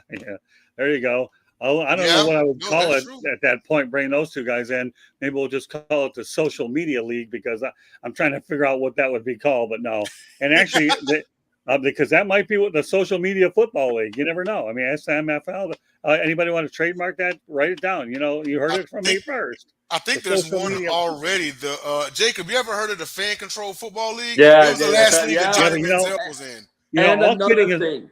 There you go. I don't know what I would call it at that point, bring those two guys in. Maybe we'll just call it the social media league because I'm trying to figure out what that would be called, but no. And actually, because that might be what the social media football league. You never know. I mean, SMFL. Anybody want to trademark that? Write it down. You know, you heard it from me first. I think The there's social one media- already. The Jacob, you ever heard of the Fan Control Football League? Yeah, it was the last league that Johnny you know, Denzel was in. You know, And all another kidding thing.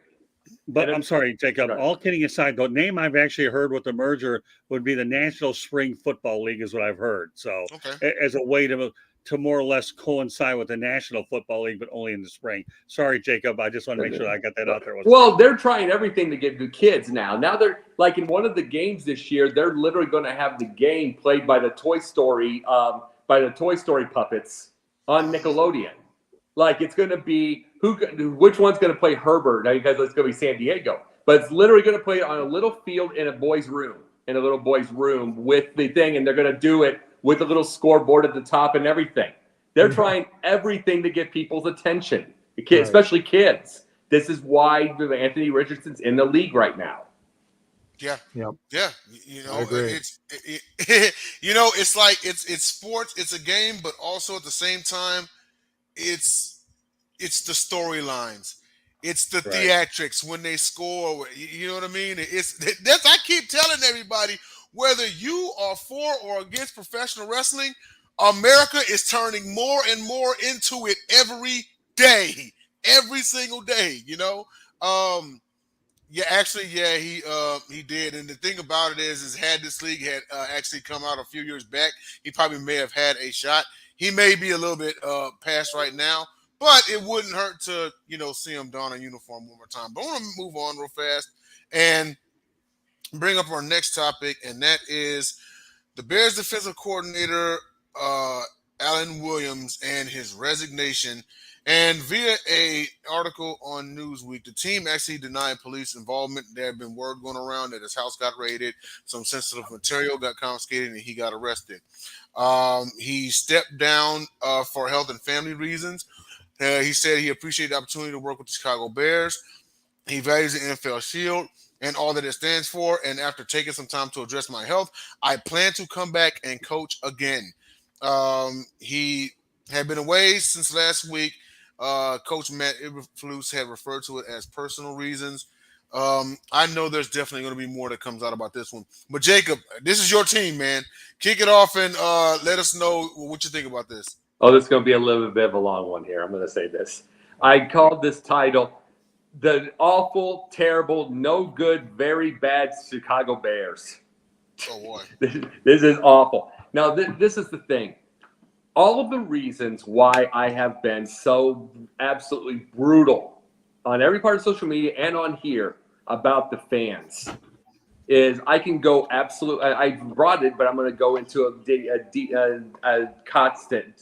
But I'm sorry, Jacob. Right. All kidding aside, the name I've actually heard with the merger would be the National Spring Football League, is what I've heard. So, Okay. as a way to more or less coincide with the National Football League, but only in the spring. Sorry, Jacob. I just want to make sure I got that out there. Well, they're trying everything to get the kids now. Now they're like in one of the games this year, they're literally going to have the game played by the Toy Story puppets on Nickelodeon. Like it's going to be which one's going to play Herbert? Now because it's going to be San Diego, but it's literally going to play on a little field in a boy's room, with the thing, and they're going to do it with a little scoreboard at the top and everything. They're trying everything to get people's attention, especially kids. This is why Anthony Richardson's in the league right now. Yeah. Yep. Yeah. You know, I agree. you know, it's like it's sports, it's a game, but also at the same time, it's the storylines. It's the theatrics when they score. You know what I mean? That's I keep telling everybody, whether you are for or against professional wrestling, America is turning more and more into it every day, every single day. You know, he did. And the thing about it is had this league had actually come out a few years back, he probably may have had a shot. He may be a little bit past right now, but it wouldn't hurt to, see him don a uniform one more time. But I want to move on real fast and bring up our next topic, and that is the Bears defensive coordinator, Alan Williams, and his resignation. And via a article on Newsweek, the team actually denied police involvement. There had been word going around that his house got raided, some sensitive material got confiscated, and he got arrested. He stepped down for health and family reasons. He said he appreciated the opportunity to work with the Chicago Bears. He values the NFL shield, and all that it stands for. And after taking some time to address my health, I plan to come back and coach again. He had been away since last week. Coach Matt Iberflus had referred to it as personal reasons. I know there's definitely going to be more that comes out about this one. But Jacob, this is your team, man. Kick it off and let us know what you think about this. Oh, this is going to be a little bit of a long one here. I'm going to say this. I called this title "The Awful, Terrible, No Good, Very Bad Chicago Bears." Oh boy, this is awful. Now, this is the thing. All of the reasons why I have been so absolutely brutal on every part of social media and on here about the fans is I can go absolutely. I brought it, but I'm going to go into a constant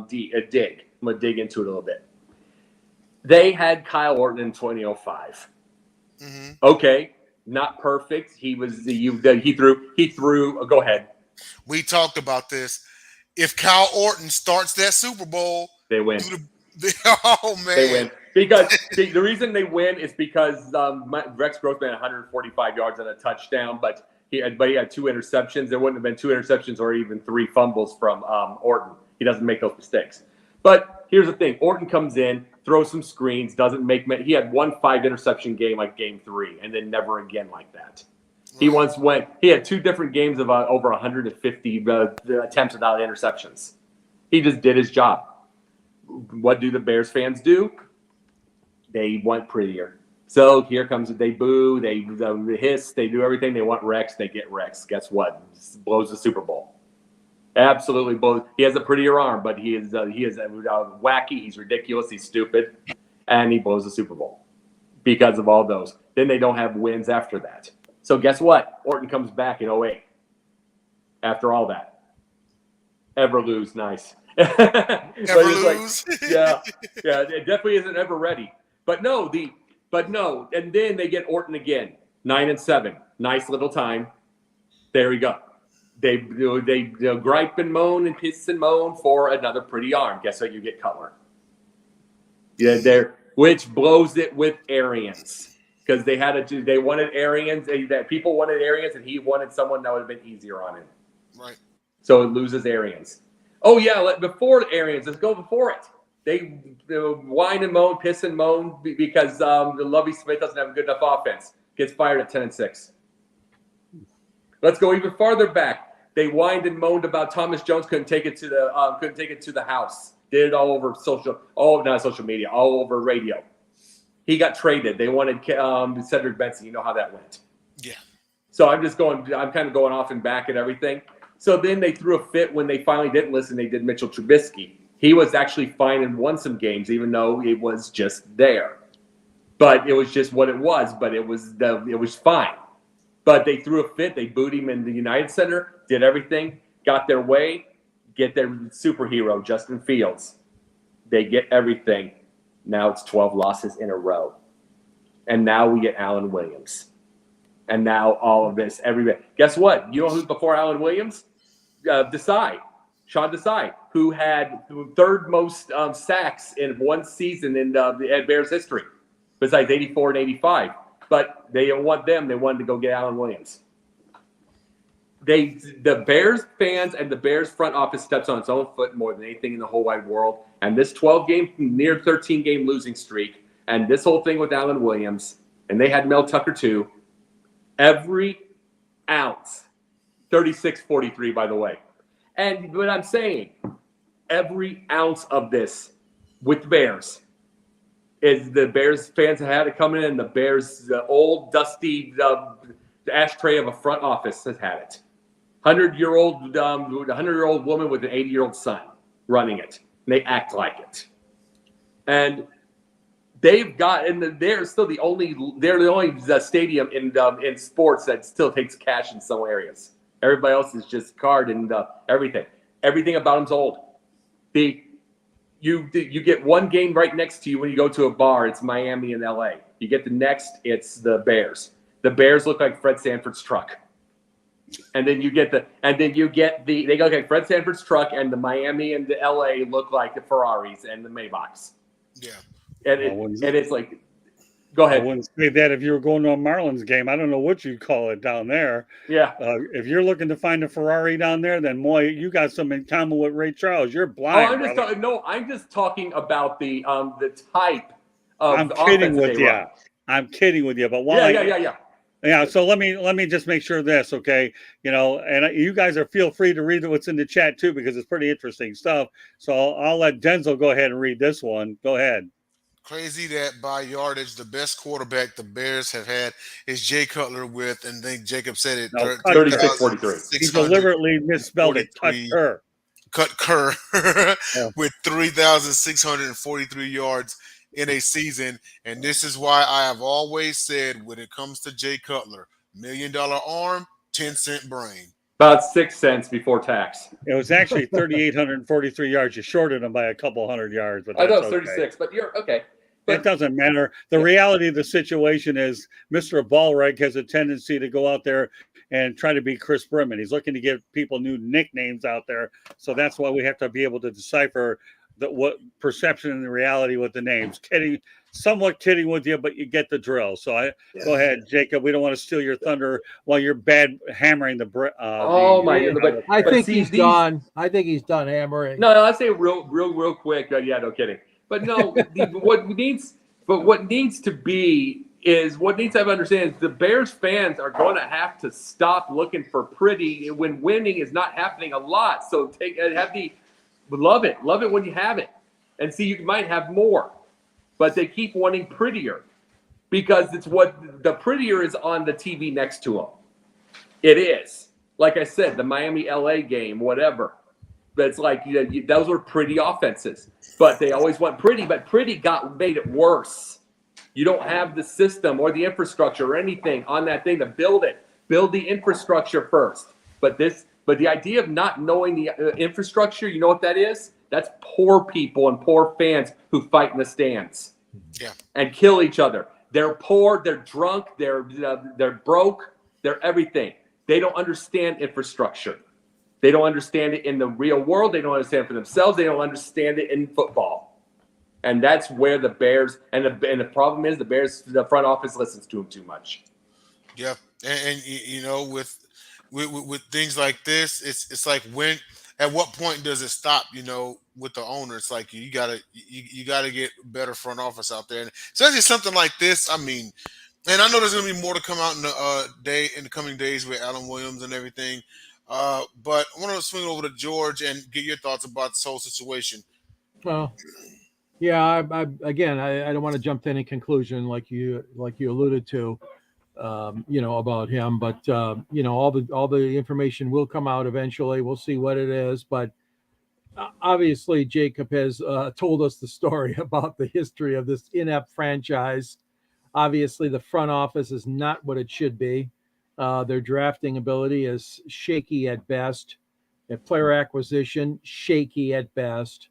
dig. I'm going to dig into it a little bit. They had Kyle Orton in 2005. Mm-hmm. Okay, not perfect. He threw. Go ahead. We talked about this. If Kyle Orton starts that Super Bowl, they win. Oh man, they win because the reason they win is because Rex Grossman had 145 yards and a touchdown, but he had 2 interceptions. There wouldn't have been 2 interceptions or even 3 fumbles from Orton. He doesn't make those mistakes. But here's the thing: Orton comes in, throws some screens, doesn't make. He had 1 5-interception game like Game 3, and then never again like that. He once went. He had 2 different games of over 150 attempts without interceptions. He just did his job. What do the Bears fans do? They want prettier. So here comes it. They boo. They hiss. They do everything. They want Rex. They get Rex. Guess what? Blows the Super Bowl. Absolutely blows. He has a prettier arm, but he is wacky. He's ridiculous. He's stupid, and he blows the Super Bowl because of all those. Then they don't have wins after that. So guess what? Orton comes back in 2008. After all that. Ever lose, nice. Ever lose? Yeah, it definitely isn't ever ready. But no, and then they get Orton again. 9-7. Nice little time. There we go. They gripe and moan and piss and moan for another pretty arm. Guess what? You get Cutler. Yeah, there, which blows it with Arians. Because they wanted Arians, that people wanted Arians, and he wanted someone that would have been easier on him. Right. So it loses Arians. Oh yeah, before Arians, let's go before it. They whine and moan, piss and moan because Lovie Smith doesn't have a good enough offense. Gets fired at 10-6. Let's go even farther back. They whined and moaned about Thomas Jones couldn't take it to the house. Did it all over not social media, all over radio. He got traded. They wanted Cedric Benson. You know how that went. Yeah. So I'm kind of going off and back at everything. So then they threw a fit when they finally didn't listen. They did Mitchell Trubisky. He was actually fine and won some games, even though it was just there. But it was just what it was. But it was fine. But they threw a fit. They booed him in the United Center. Did everything. Got their way. Get their superhero, Justin Fields. They get everything. Now it's 12 losses in a row. And now we get Alan Williams. And now all of this, everybody. Guess what? You know who's before Alan Williams? Sean Desai, who had the 3rd most sacks in one season in Bears history, besides 84 and 85. But they didn't want them. They wanted to go get Alan Williams. The Bears fans and the Bears front office steps on its own foot more than anything in the whole wide world. And this 12-game, near 13-game losing streak, and this whole thing with Alan Williams, and they had Mel Tucker too, every ounce, 36-43, by the way. And what I'm saying, every ounce of this with the Bears is the Bears fans have had it coming in, and the Bears, the old, dusty ashtray of a front office has had it. 100-year-old woman with an 80-year-old son running it. And they act like it. And they've got, and they're the only stadium in sports that still takes cash in some areas. Everybody else is just card and everything. Everything about them's old. You get one game right next to you when you go to a bar. It's Miami and LA. You get the next, it's the Bears. The Bears look like Fred Sanford's truck. And then they look like Fred Sanford's truck, and the Miami and the LA look like the Ferraris and the Maybachs. Yeah. And it's like Go I ahead. wouldn't say that if you were going to a Marlins game. I don't know what you'd call it down there. Yeah. If you're looking to find a Ferrari down there, then boy, you got something in common with Ray Charles. You're blind, I'm just brother. I'm just talking about the type of I'm the kidding offense with they you. run. I'm kidding with you. But while Yeah. so let me just make sure this, okay? And you guys feel free to read what's in the chat too, because it's pretty interesting stuff. So I'll let Denzel go ahead and read this one. Go ahead. Crazy that by yardage, the best quarterback the Bears have had is Jay Cutler with, and I think Jacob said it, No, 36-43. He deliberately misspelled it. Tucker Yeah. with 3,643 yards in a season. And this is why I have always said when it comes to Jay Cutler, $1 million arm, 10-cent brain. About 6 cents before tax. It was actually 3,843 yards. You shorted him by a couple hundred yards, but I that's know, 36, okay. but you're okay. It doesn't matter. The reality of the situation is Mr. Ballreg has a tendency to go out there and try to be Chris Berman. He's looking to give people new nicknames out there. So that's why we have to be able to decipher what perception and the reality with the names. Somewhat kidding with you, but you get the drill. So go ahead, Jacob. We don't want to steal your thunder while you're hammering the. I think he's done. I think he's done hammering. No, I say real quick. Yeah, no kidding. But no, what needs to understand is the Bears fans are going to have to stop looking for pretty when winning is not happening a lot. So love it when you have it, and see you might have more, but they keep wanting prettier because it's what the prettier is on the TV next to them. It is, like I said, the Miami-LA game, whatever. That's like those were pretty offenses, but they always want pretty. But pretty made it worse. You don't have the system or the infrastructure or anything on that thing to build it. Build the infrastructure first. But the idea of not knowing the infrastructure, you know what that is? That's poor people and poor fans who fight in the stands, and kill each other. They're poor. They're drunk. They're broke. They're everything. They don't understand infrastructure. They don't understand it in the real world. They don't understand it for themselves. They don't understand it in football. And that's where the Bears and the problem is the front office listens to them too much. Yeah, and with things like this, it's like at what point does it stop? With the owner, it's like you gotta get better front office out there, and especially something like this. I mean, and I know there's gonna be more to come out in the coming days with Alan Williams and everything. But I want to swing over to George and get your thoughts about this whole situation. Well, yeah, I don't want to jump to any conclusion like you alluded to, about him. But all the information will come out eventually. We'll see what it is. But obviously, Jacob has told us the story about the history of this inept franchise. Obviously, the front office is not what it should be. Their drafting ability is shaky at best. Their player acquisition, shaky at best.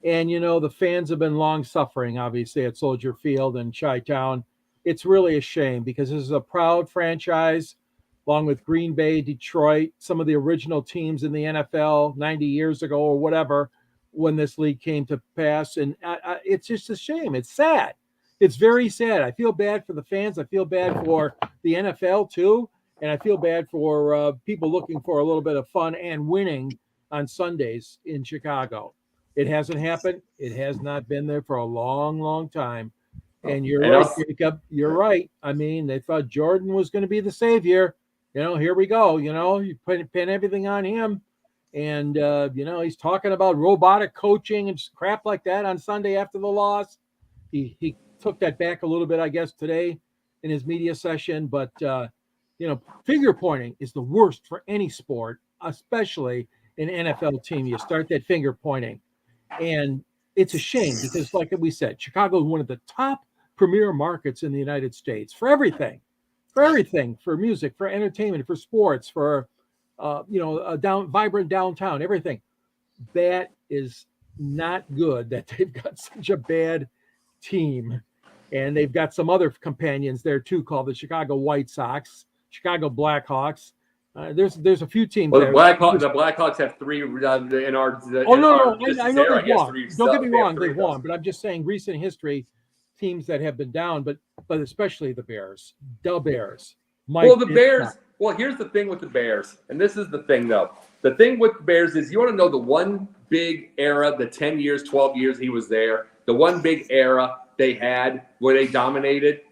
And, the fans have been long suffering, obviously, at Soldier Field and Chi-Town. It's really a shame because this is a proud franchise, along with Green Bay, Detroit, some of the original teams in the NFL 90 years ago or whatever, when this league came to pass. And it's just a shame. It's sad. It's very sad. I feel bad for the fans. I feel bad for the NFL, too. And I feel bad for people looking for a little bit of fun and winning on Sundays in Chicago. It hasn't happened. It has not been there for a long, long time. And you're right, Jacob. You're right. I mean, they thought Jordan was going to be the savior. Here we go. You pin everything on him. And, he's talking about robotic coaching and crap like that on Sunday after the loss. He took that back a little bit, I guess, today in his media session. But, finger pointing is the worst for any sport, especially an NFL team. You start that finger pointing. And it's a shame because, like we said, Chicago is one of the top premier markets in the United States for everything, for music, for entertainment, for sports, for, a vibrant downtown, everything. That is not good that they've got such a bad team. And they've got some other companions there, too, called the Chicago White Sox, Chicago Blackhawks. There's a few teams. Well, the Blackhawks have three in our. I know they've won. Don't get me wrong, they've won. But I'm just saying, recent history, teams that have been down, but especially the Bears. The Bears. Well, the Bears. Well, here's the thing with the Bears, and this is the thing, though. The thing with the Bears is you want to know the one big era, the 10 years, 12 years he was there, the one big era they had where they dominated?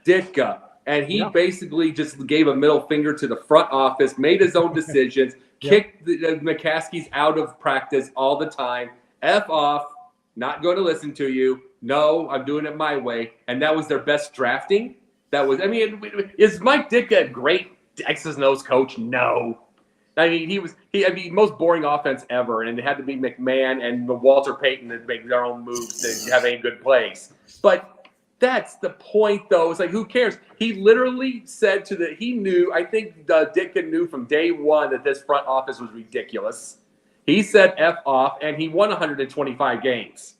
Ditka. And he basically just gave a middle finger to the front office, made his own decisions, kicked the McCaskies out of practice all the time. F off, not going to listen to you. No, I'm doing it my way. And that was their best drafting. That was, I mean, is Mike Ditka a great X's and O's coach? No. I mean, most boring offense ever, and it had to be McMahon and Walter Payton to make their own moves to have any good plays. But that's the point, though. It's like, who cares? He literally said he knew, I think Ditka knew from day one that this front office was ridiculous. He said F off, and he won 125 games.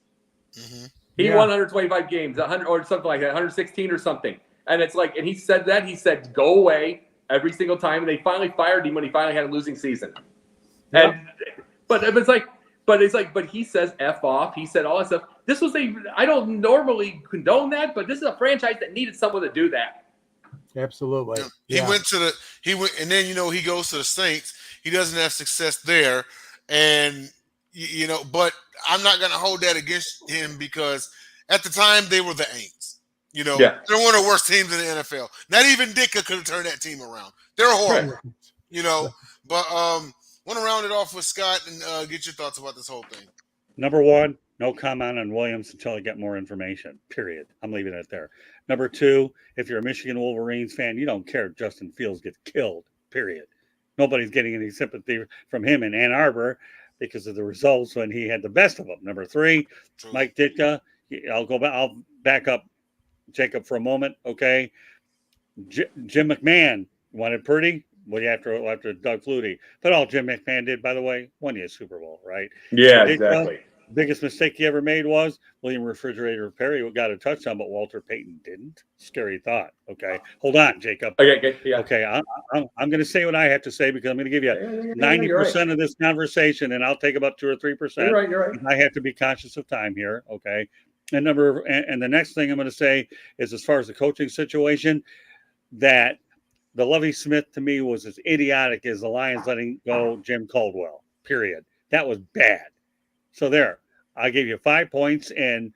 Mm-hmm. He won 125 games, 100 or something like that, 116 or something. And it's like, and he said that, he said, go away every single time. And they finally fired him when he finally had a losing season. Yeah. And, but he says F off. He said all that stuff. This was I don't normally condone that, but this is a franchise that needed someone to do that. Absolutely. He went, and then, he goes to the Saints. He doesn't have success there. And, but I'm not going to hold that against him because at the time they were the Aints. They're one of the worst teams in the NFL. Not even Ditka could have turned that team around. They're horrible, But want to round it off with Scott and get your thoughts about this whole thing. Number one, no comment on Williams until I get more information, period. I'm leaving it there. Number two, if you're a Michigan Wolverines fan, you don't care if Justin Fields gets killed, period. Nobody's getting any sympathy from him in Ann Arbor because of the results when he had the best of them. Number three, Mike Ditka. I'll back up Jacob for a moment, okay? Jim McMahon wanted Purdy. What after Doug Flutie? But all Jim McMahon did, by the way, won you a Super Bowl, right? Yeah, exactly. Biggest mistake he ever made was William Refrigerator Perry got a touchdown, but Walter Payton didn't. Scary thought. Okay, hold on, Jacob. Okay, yeah. Okay, I'm going to say what I have to say because I'm going to give you 90% of this conversation, and I'll take about 2 or 3%. You're right. I have to be conscious of time here. Okay. And the next thing I'm going to say is, as far as the coaching situation, that the Lovie Smith to me was as idiotic as the Lions letting go Jim Caldwell. Period. That was bad. So there, I gave you 5 points in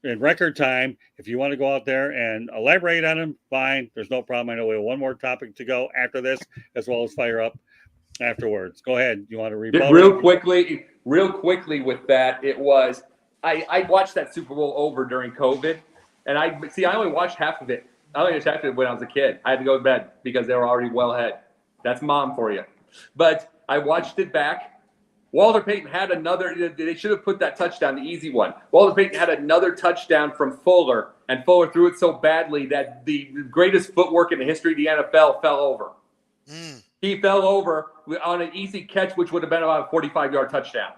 record time. If you want to go out there and elaborate on them, fine. There's no problem. I know we have one more topic to go after this, as well as fire up afterwards. Go ahead. You want to rebuttal? Real quickly with that, it was. I watched that Super Bowl over during COVID, and I only watched half of it. I only watched half of it when I was a kid. I had to go to bed because they were already well ahead. That's mom for you. But I watched it back. Walter Payton had another. They should have put that touchdown, the easy one. Walter Payton had another touchdown from Fuller, and Fuller threw it so badly that the greatest footwork in the history of the NFL fell over. He fell over on an easy catch, which would have been about a 45-yard touchdown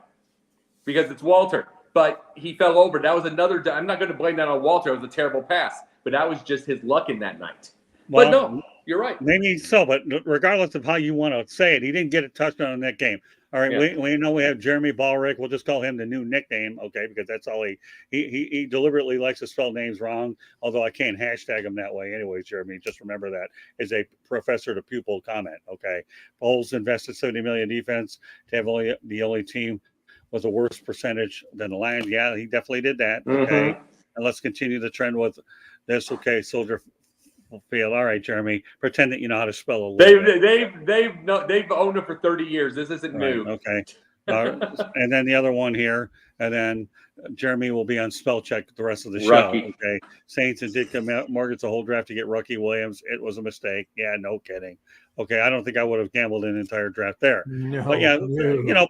because it's Walter. But he fell over. That was another. I'm not going to blame that on Walter. It was a terrible pass. But that was just his luck in that night. Well, but no, you're right. Maybe so. But regardless of how you want to say it, he didn't get a touchdown in that game. All right. Yeah. We know we have Jeremy Ballrick. We'll just call him the new nickname, okay? Because that's all he deliberately likes to spell names wrong. Although I can't hashtag him that way, anyways. Jeremy, just remember that is a professor to pupil comment, okay? Bowles invested $70 million defense to have the only team was a worse percentage than the Lions. Yeah, he definitely did that. Okay. And let's continue the trend with this. Okay, Soldier Field. All right, Jeremy. Pretend that you know how to spell a little bit. They've owned it for 30 years. This isn't new. Okay. And then the other one here, and then Jeremy will be on spell check the rest of the show. Rucky. Okay. Saints and Ditka mortgaged a whole draft to get Rucky Williams. It was a mistake. Yeah, no kidding. Okay, I don't think I would have gambled an entire draft there. No, but yeah,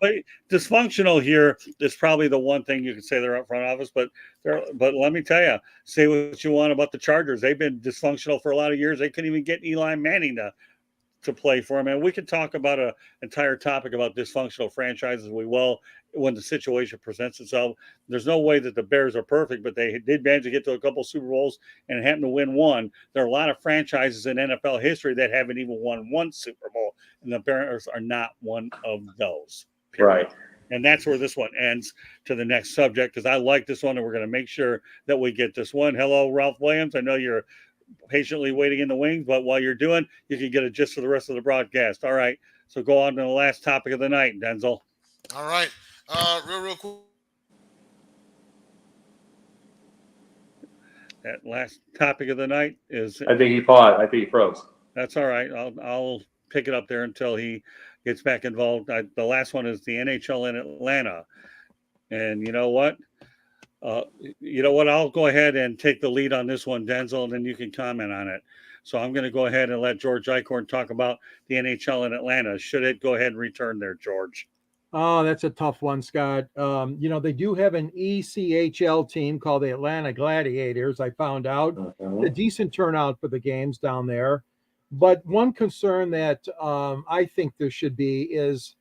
but dysfunctional here is probably the one thing you could say they're up front office. But let me tell you, say what you want about the Chargers. They've been dysfunctional for a lot of years. They couldn't even get Eli Manning to play for them. And we could talk about an entire topic about dysfunctional franchises. We will when the situation presents itself. There's no way that the Bears are perfect, but they did manage to get to a couple Super Bowls and happened to win one. There are a lot of franchises in NFL history that haven't even won one Super Bowl, and the Bears are not one of those. Period. Right. And that's where this one ends to the next subject, because I like this one, and we're going to make sure that we get this one. Hello, Ralph Williams. I know you're patiently waiting in the wings, but while you're doing, you can get a gist of the rest of the broadcast. All right, so go on to the last topic of the night, Denzel. All right. Real quick. That last topic of the night is. I think he paused. I think he froze. That's all right. I'll pick it up there until he gets back involved. The last one is the NHL in Atlanta, and you know what? I'll go ahead and take the lead on this one, Denzel, and then you can comment on it. So I'm going to go ahead and let George Eichhorn talk about the NHL in Atlanta. Should it go ahead and return there, George? Oh, that's a tough one, Scott. They do have an ECHL team called the Atlanta Gladiators. I found out a decent turnout for the games down there. But one concern that I think there should be is,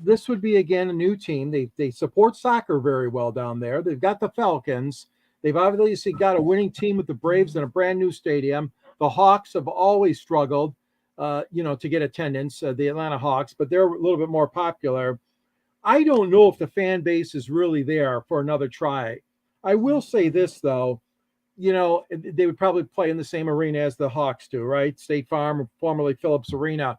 this would be, again, a new team. They support soccer very well down there. They've got the Falcons. They've obviously got a winning team with the Braves and a brand new stadium. The Hawks have always struggled, to get attendance, the Atlanta Hawks, but they're a little bit more popular. I don't know if the fan base is really there for another try. I will say this, though. They would probably play in the same arena as the Hawks do, right? State Farm, formerly Phillips Arena.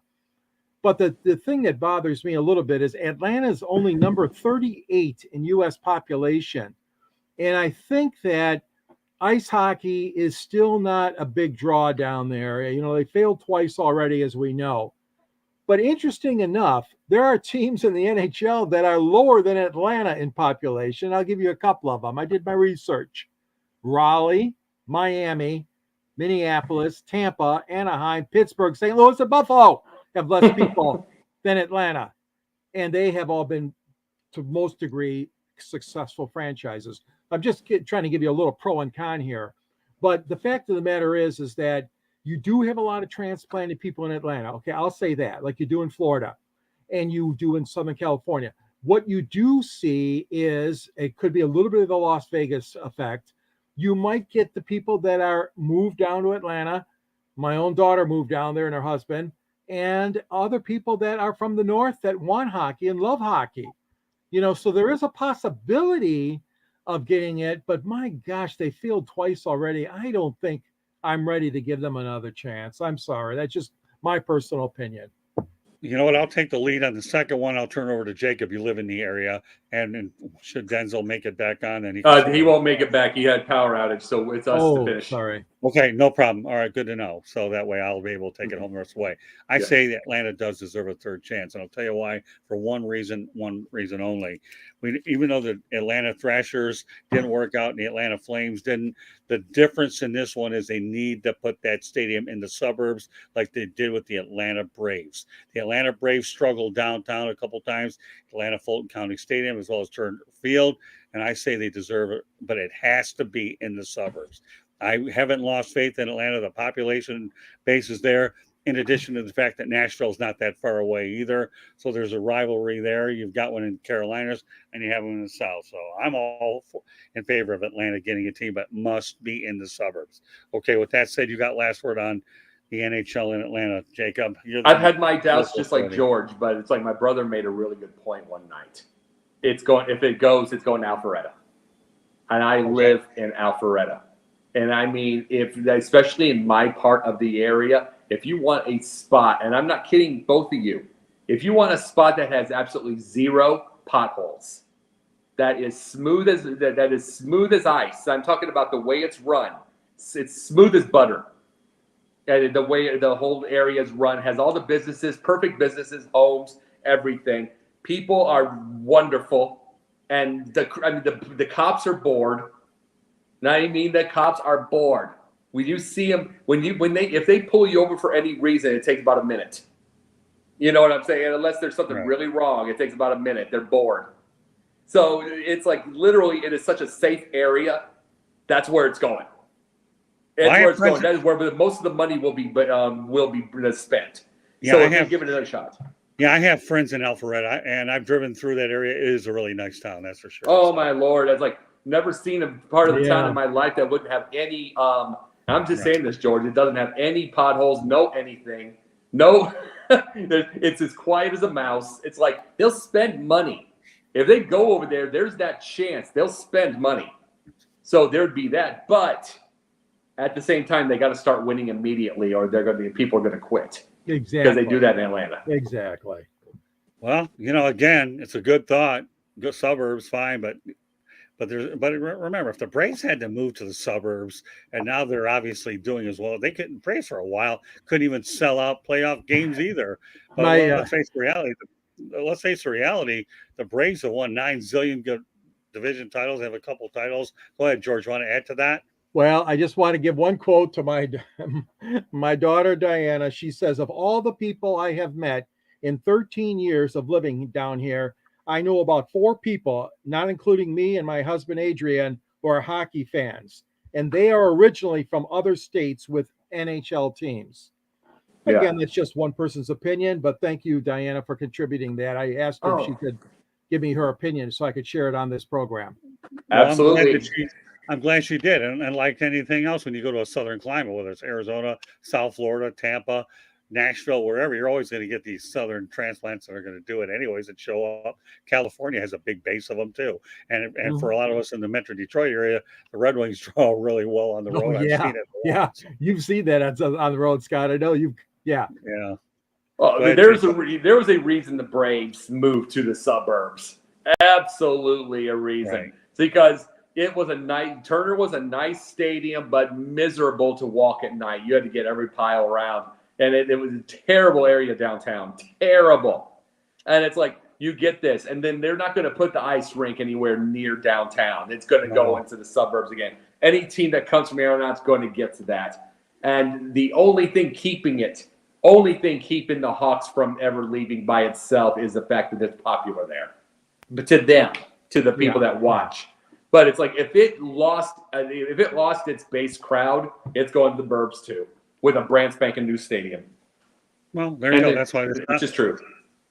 But the thing that bothers me a little bit is Atlanta is only number 38 in U.S. population. And I think that ice hockey is still not a big draw down there. They failed twice already, as we know. But interesting enough, there are teams in the NHL that are lower than Atlanta in population. I'll give you a couple of them. I did my research. Raleigh, Miami, Minneapolis, Tampa, Anaheim, Pittsburgh, St. Louis, and Buffalo have less people than Atlanta. And they have all been, to most degree, successful franchises. I'm just trying to give you a little pro and con here. But the fact of the matter is that you do have a lot of transplanted people in Atlanta. Okay, I'll say that, like you do in Florida and you do in Southern California. What you do see is it could be a little bit of the Las Vegas effect. You might get the people that are moved down to Atlanta. My own daughter moved down there and her husband, and other people that are from the north that want hockey and love hockey. So there is a possibility of getting it, but my gosh, they failed twice already. I don't think I'm ready to give them another chance. I'm sorry. That's just my personal opinion. You know what? I'll take the lead on the second one. I'll turn over to Jacob. You live in the area, and should Denzel make it back on, then he won't make it back. He had power outage, so it's us to finish. Sorry. Okay, no problem. All right, good to know. So that way I'll be able to take it home the rest of the way. I say that Atlanta does deserve a third chance, and I'll tell you why. For one reason only. Even though the Atlanta Thrashers didn't work out and the Atlanta Flames didn't, the difference in this one is they need to put that stadium in the suburbs like they did with the Atlanta Braves. The Atlanta Braves struggled downtown a couple times, Atlanta Fulton County Stadium as well as Turner Field, and I say they deserve it, but it has to be in the suburbs. I haven't lost faith in Atlanta. The population base is there, in addition to the fact that Nashville's not that far away either. So there's a rivalry there. You've got one in Carolinas, and you have one in the South. So I'm all in favor of Atlanta getting a team, but must be in the suburbs. Okay, with that said, you got last word on the NHL in Atlanta, Jacob. I've had my doubts just like George, but it's like my brother made a really good point one night. If it goes, it's going to Alpharetta. And I live in Alpharetta. And I mean, especially in my part of the area, if you want a spot, and I'm not kidding both of you, if you want a spot that has absolutely zero potholes, that is smooth as ice. I'm talking about the way it's run. It's smooth as butter. And the way the whole area is run, has all the businesses, perfect businesses, homes, everything. People are wonderful, and the cops are bored. Now, I mean, the cops are bored. When you see them, if they pull you over for any reason, it takes about a minute. You know what I'm saying? Unless there's something really wrong, it takes about a minute. They're bored. So it's like literally, it is such a safe area. That's where it's going. That's where it's going. That is where most of the money will be spent. Yeah, so give it another shot. Yeah, I have friends in Alpharetta, and I've driven through that area. It is a really nice town, that's for sure. Oh, my Lord. That's like never seen a part of the town in my life that wouldn't have any I'm just saying this, George. It doesn't have any potholes, no anything. No, it's as quiet as a mouse. It's like they'll spend money If they go over there, there's that chance they'll spend money. So there'd be that. But at the same time, they got to start winning immediately, or people are going to quit. Exactly. Because they do that in Atlanta. Exactly. Well, again, it's a good thought. Good suburbs, fine, but remember, if the Braves had to move to the suburbs, and now they're obviously doing as well, they couldn't. Braves for a while couldn't even sell out playoff games either. But let's face the reality. The Braves have won 9 zillion good division titles. They have a couple titles. Go ahead, George. Want to add to that? Well, I just want to give one quote to my daughter Diana. She says, "Of all the people I have met in 13 years of living down here, I know about 4 people, not including me and my husband Adrian, who are hockey fans, and they are originally from other states with NHL teams." Again, that's just one person's opinion, but thank you, Diana, for contributing that. I asked her if she could give me her opinion so I could share it on this program. Absolutely. I'm glad she did. And like anything else, when you go to a southern climate, whether it's Arizona, South Florida, Tampa, Nashville, wherever, you're always going to get these southern transplants that are going to do it anyways and show up. California has a big base of them too. And for a lot of us in the Metro Detroit area, the Red Wings draw really well on the road. I've seen it. Yeah, you've seen that on the road, Scott. I know you've. Yeah. Well, there was a reason the Braves moved to the suburbs. Absolutely a reason. Right. Because Turner was a nice stadium, but miserable to walk at night. You had to get every pile around. And it was a terrible area downtown. Terrible. And it's like, you get this. And then they're not going to put the ice rink anywhere near downtown. It's going to go into the suburbs again. Any team that comes from Arizona is going to get to that. And the only thing keeping the Hawks from ever leaving by itself is the fact that it's popular there. But to the people that watch. But it's like if it lost its base crowd, it's going to the burbs too, with a brand spanking new stadium. Well, there you go. That's why it's just true.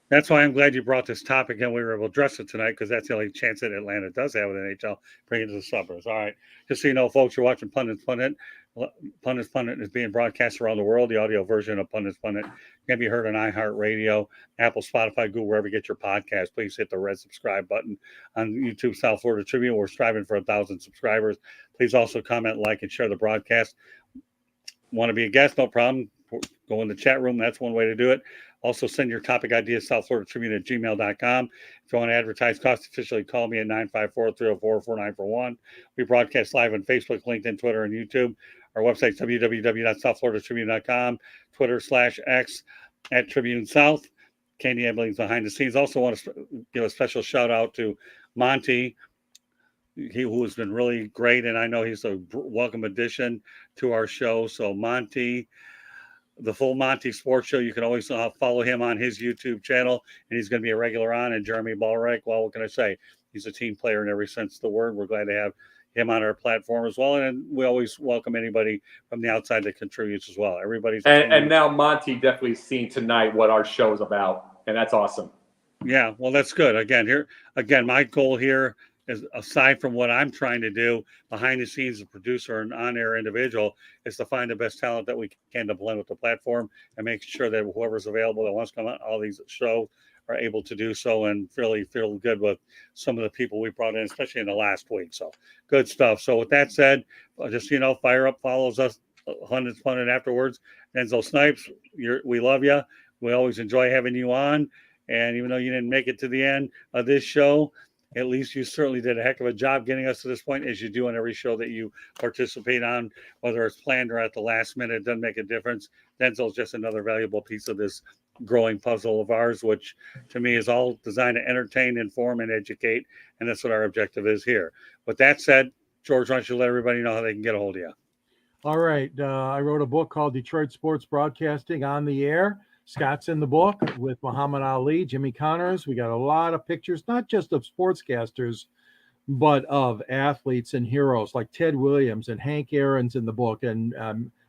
That's why I'm glad you brought this topic and we were able to address it tonight, because that's the only chance that Atlanta does have with NHL, bring it to the suburbs. All right. Just so you know, folks, you're watching Pundit. Pundit is being broadcast around the world. The audio version of Pundit can be heard on iHeartRadio, Apple, Spotify, Google, wherever you get your podcast. Please hit the red subscribe button on YouTube South Florida Tribune. We're striving for 1,000 subscribers. Please also comment, like, and share the broadcast. Want to be a guest? No problem. Go in the chat room. That's one way to do it. Also, send your topic ideas, southfloridatribune@gmail.com. If you want to advertise cost efficiently, call me at 954-304-4941. We broadcast live on Facebook, LinkedIn, Twitter, and YouTube. Our website is www.southfloridatribune.com, Twitter/X @Tribune South. Candy Ebling's behind the scenes. Also want to give a special shout out to Monty, who has been really great, and I know he's a welcome addition to our show. So Monty, the full Monty Sports Show, you can always follow him on his YouTube channel, and he's going to be a regular on. And Jeremy Ballreich, well, what can I say? He's a team player in every sense of the word. We're glad to have him on our platform as well. And we always welcome anybody from the outside that contributes as well. Everybody's and now Monty definitely seen tonight what our show is about, and that's awesome. Yeah, well, that's good. Again, my goal here is, aside from what I'm trying to do behind the scenes as a producer and on-air individual, is to find the best talent that we can to blend with the platform and make sure that whoever's available that wants to come on all these shows are able to do so, and really feel good with some of the people we brought in, especially in the last week. So good stuff. So with that said, just, Fire Up follows us, Pundit afterwards. Denzel Snipes, we love you. We always enjoy having you on. And even though you didn't make it to the end of this show, at least you certainly did a heck of a job getting us to this point, as you do on every show that you participate on, whether it's planned or at the last minute. It doesn't make a difference. Denzel's just another valuable piece of this growing puzzle of ours, which to me is all designed to entertain, inform, and educate. And that's what our objective is here. With that said, George, why don't you let everybody know how they can get a hold of you? All right. I wrote a book called Detroit Sports Broadcasting on the Air. Scott's in the book with Muhammad Ali, Jimmy Connors. We got a lot of pictures, not just of sportscasters, but of athletes and heroes like Ted Williams and Hank Aaron's in the book, and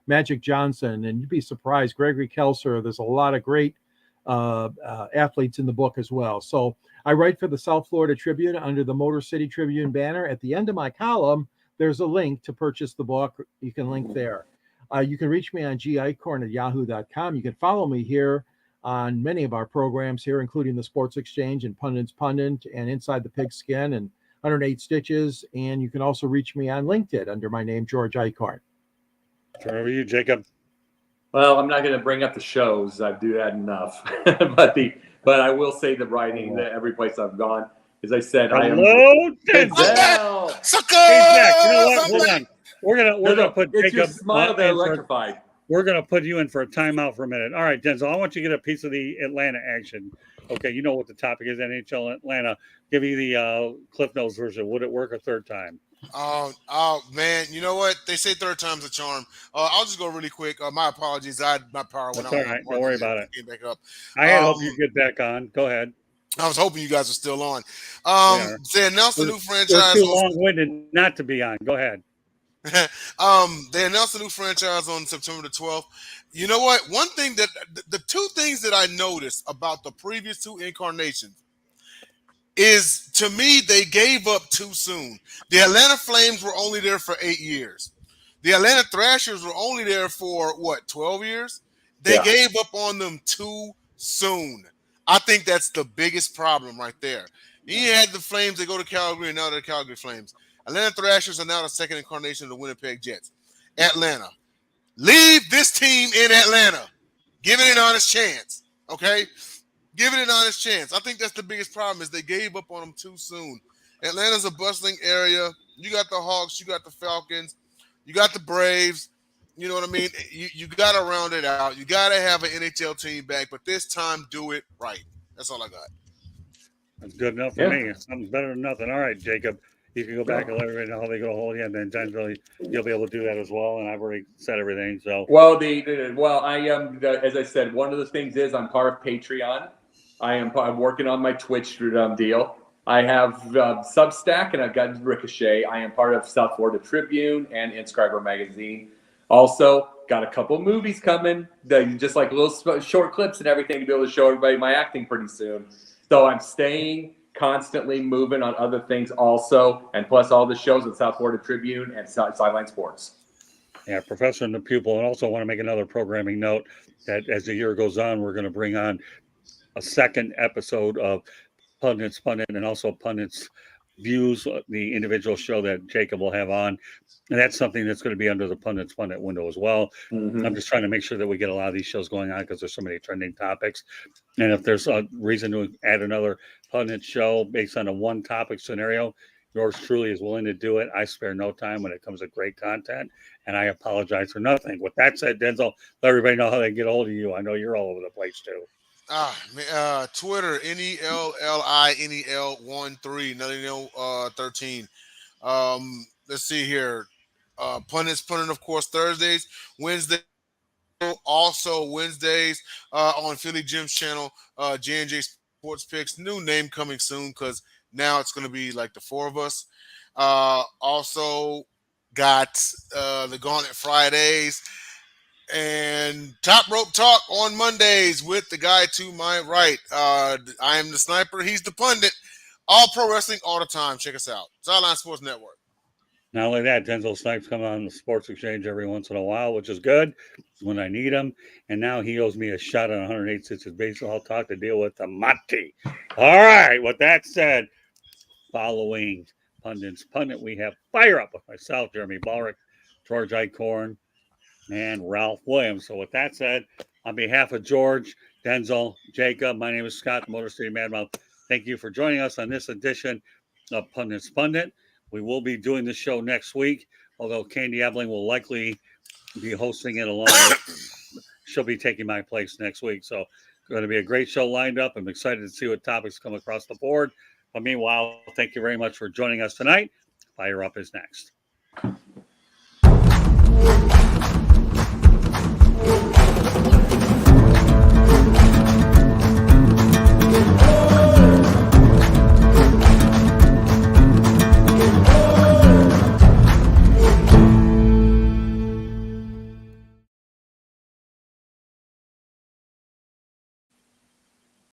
Magic Johnson. And you'd be surprised, Gregory Kelser. There's a lot of great athletes in the book as well. So I write for the South Florida Tribune under the Motor City Tribune banner. At the end of my column, there's a link to purchase the book. You can link there. You can reach me on gicorn@yahoo.com. You can follow me here on many of our programs here, including the Sports Exchange and Pundit's Pundit and Inside the Pigskin and 108 Stitches. And you can also reach me on LinkedIn under my name, George Eichhorn. Turn over to you, Jacob. Well, I'm not going to bring up the shows. I do that enough. but I will say the writing that every place I've gone. As I said, I am Denzel. Sucker! Hey, Jack, you know what? Hold on. We're gonna put it's Jacob your smile that in for- electrified. We're gonna put you in for a timeout for a minute. All right, Denzel, I want you to get a piece of the Atlanta action. Okay, you know what the topic is, NHL Atlanta. Give you the Cliff Notes version. Would it work a third time? Oh, man. You know what? They say third time's a charm. I'll just go really quick. My apologies. My power went out. That's all right. Don't worry about it. Came back up. I had hoped you get back on. Go ahead. I was hoping you guys are still on. They announced the new We're franchise. too long-winded not to be on. Go ahead. They announced the new franchise on September the 12th. You know what? One thing that the two things that I noticed about the previous two incarnations is, to me, they gave up too soon. The Atlanta Flames were only there for 8 years. The Atlanta Thrashers were only there for 12 years? They gave up on them too soon. I think that's the biggest problem right there. You had the Flames, they go to Calgary, and now they're Calgary Flames. Atlanta Thrashers are now the second incarnation of the Winnipeg Jets. Atlanta. Leave this team in Atlanta. Give it an honest chance. Okay? Give it an honest chance. I think that's the biggest problem, is they gave up on them too soon. Atlanta's a bustling area. You got the Hawks, you got the Falcons, you got the Braves. You know what I mean? You got to round it out. You got to have an NHL team back, but this time do it right. That's all I got. That's good enough for me. Something's better than nothing. All right, Jacob. You can go back and let everybody know how they go hold you, and then generally you'll be able to do that as well. And I've already said everything. So I am, as I said, one of the things is I'm part of Patreon. I'm working on my Twitch deal. I have Substack, and I've got Ricochet. I am part of South Florida Tribune and Inscriber Magazine. Also, got a couple movies coming, just like little short clips and everything to be able to show everybody my acting pretty soon. So I'm staying constantly moving on other things also, and plus all the shows at South Florida Tribune and Sideline Sports. Yeah, Professor and the Pupil. And also want to make another programming note that as the year goes on, we're going to bring on a second episode of Pundit's Pundit and also Pundit's Views, the individual show that Jacob will have on. And that's something that's going to be under the Pundit's Pundit window as well. Mm-hmm. I'm just trying to make sure that we get a lot of these shows going on because there's so many trending topics. And if there's a reason to add another Pundit show based on a one topic scenario, yours truly is willing to do it. I spare no time when it comes to great content, and I apologize for nothing. With that said, Denzel, let everybody know how they can get a hold of you. I know you're all over the place too. Twitter, NELLINEL13, let's see here. Pundit's Pundit, of course, Thursdays, Wednesday, also Wednesdays on Philly Jim's channel, J&J Sports Picks. New name coming soon because now it's going to be like the four of us. Also got the Gauntlet Fridays. And Top Rope Talk on Mondays with the guy to my right. I am the sniper. He's the pundit. All pro wrestling all the time. Check us out. Sideline Sports Network. Not only that, Denzel Snipes come on the Sports Exchange every once in a while, which is good when I need him. And now he owes me a shot on 108 Stitches Baseball Talk to deal with the Mati. All right. With that said, following Pundit's Pundit, we have Fire Up with myself, Jeremy Ballrick, George Eichhorn, and Ralph Williams. So with that said, on behalf of George, Denzel, Jacob, my name is Scott, Motor City Madmouth. Thank you for joining us on this edition of Pundit's Pundit. We will be doing the show next week, although Candy Ebling will likely be hosting it along with, she'll be taking my place next week. So it's going to be a great show lined up. I'm excited to see what topics come across the board. But meanwhile, thank you very much for joining us tonight. Fire Up is next.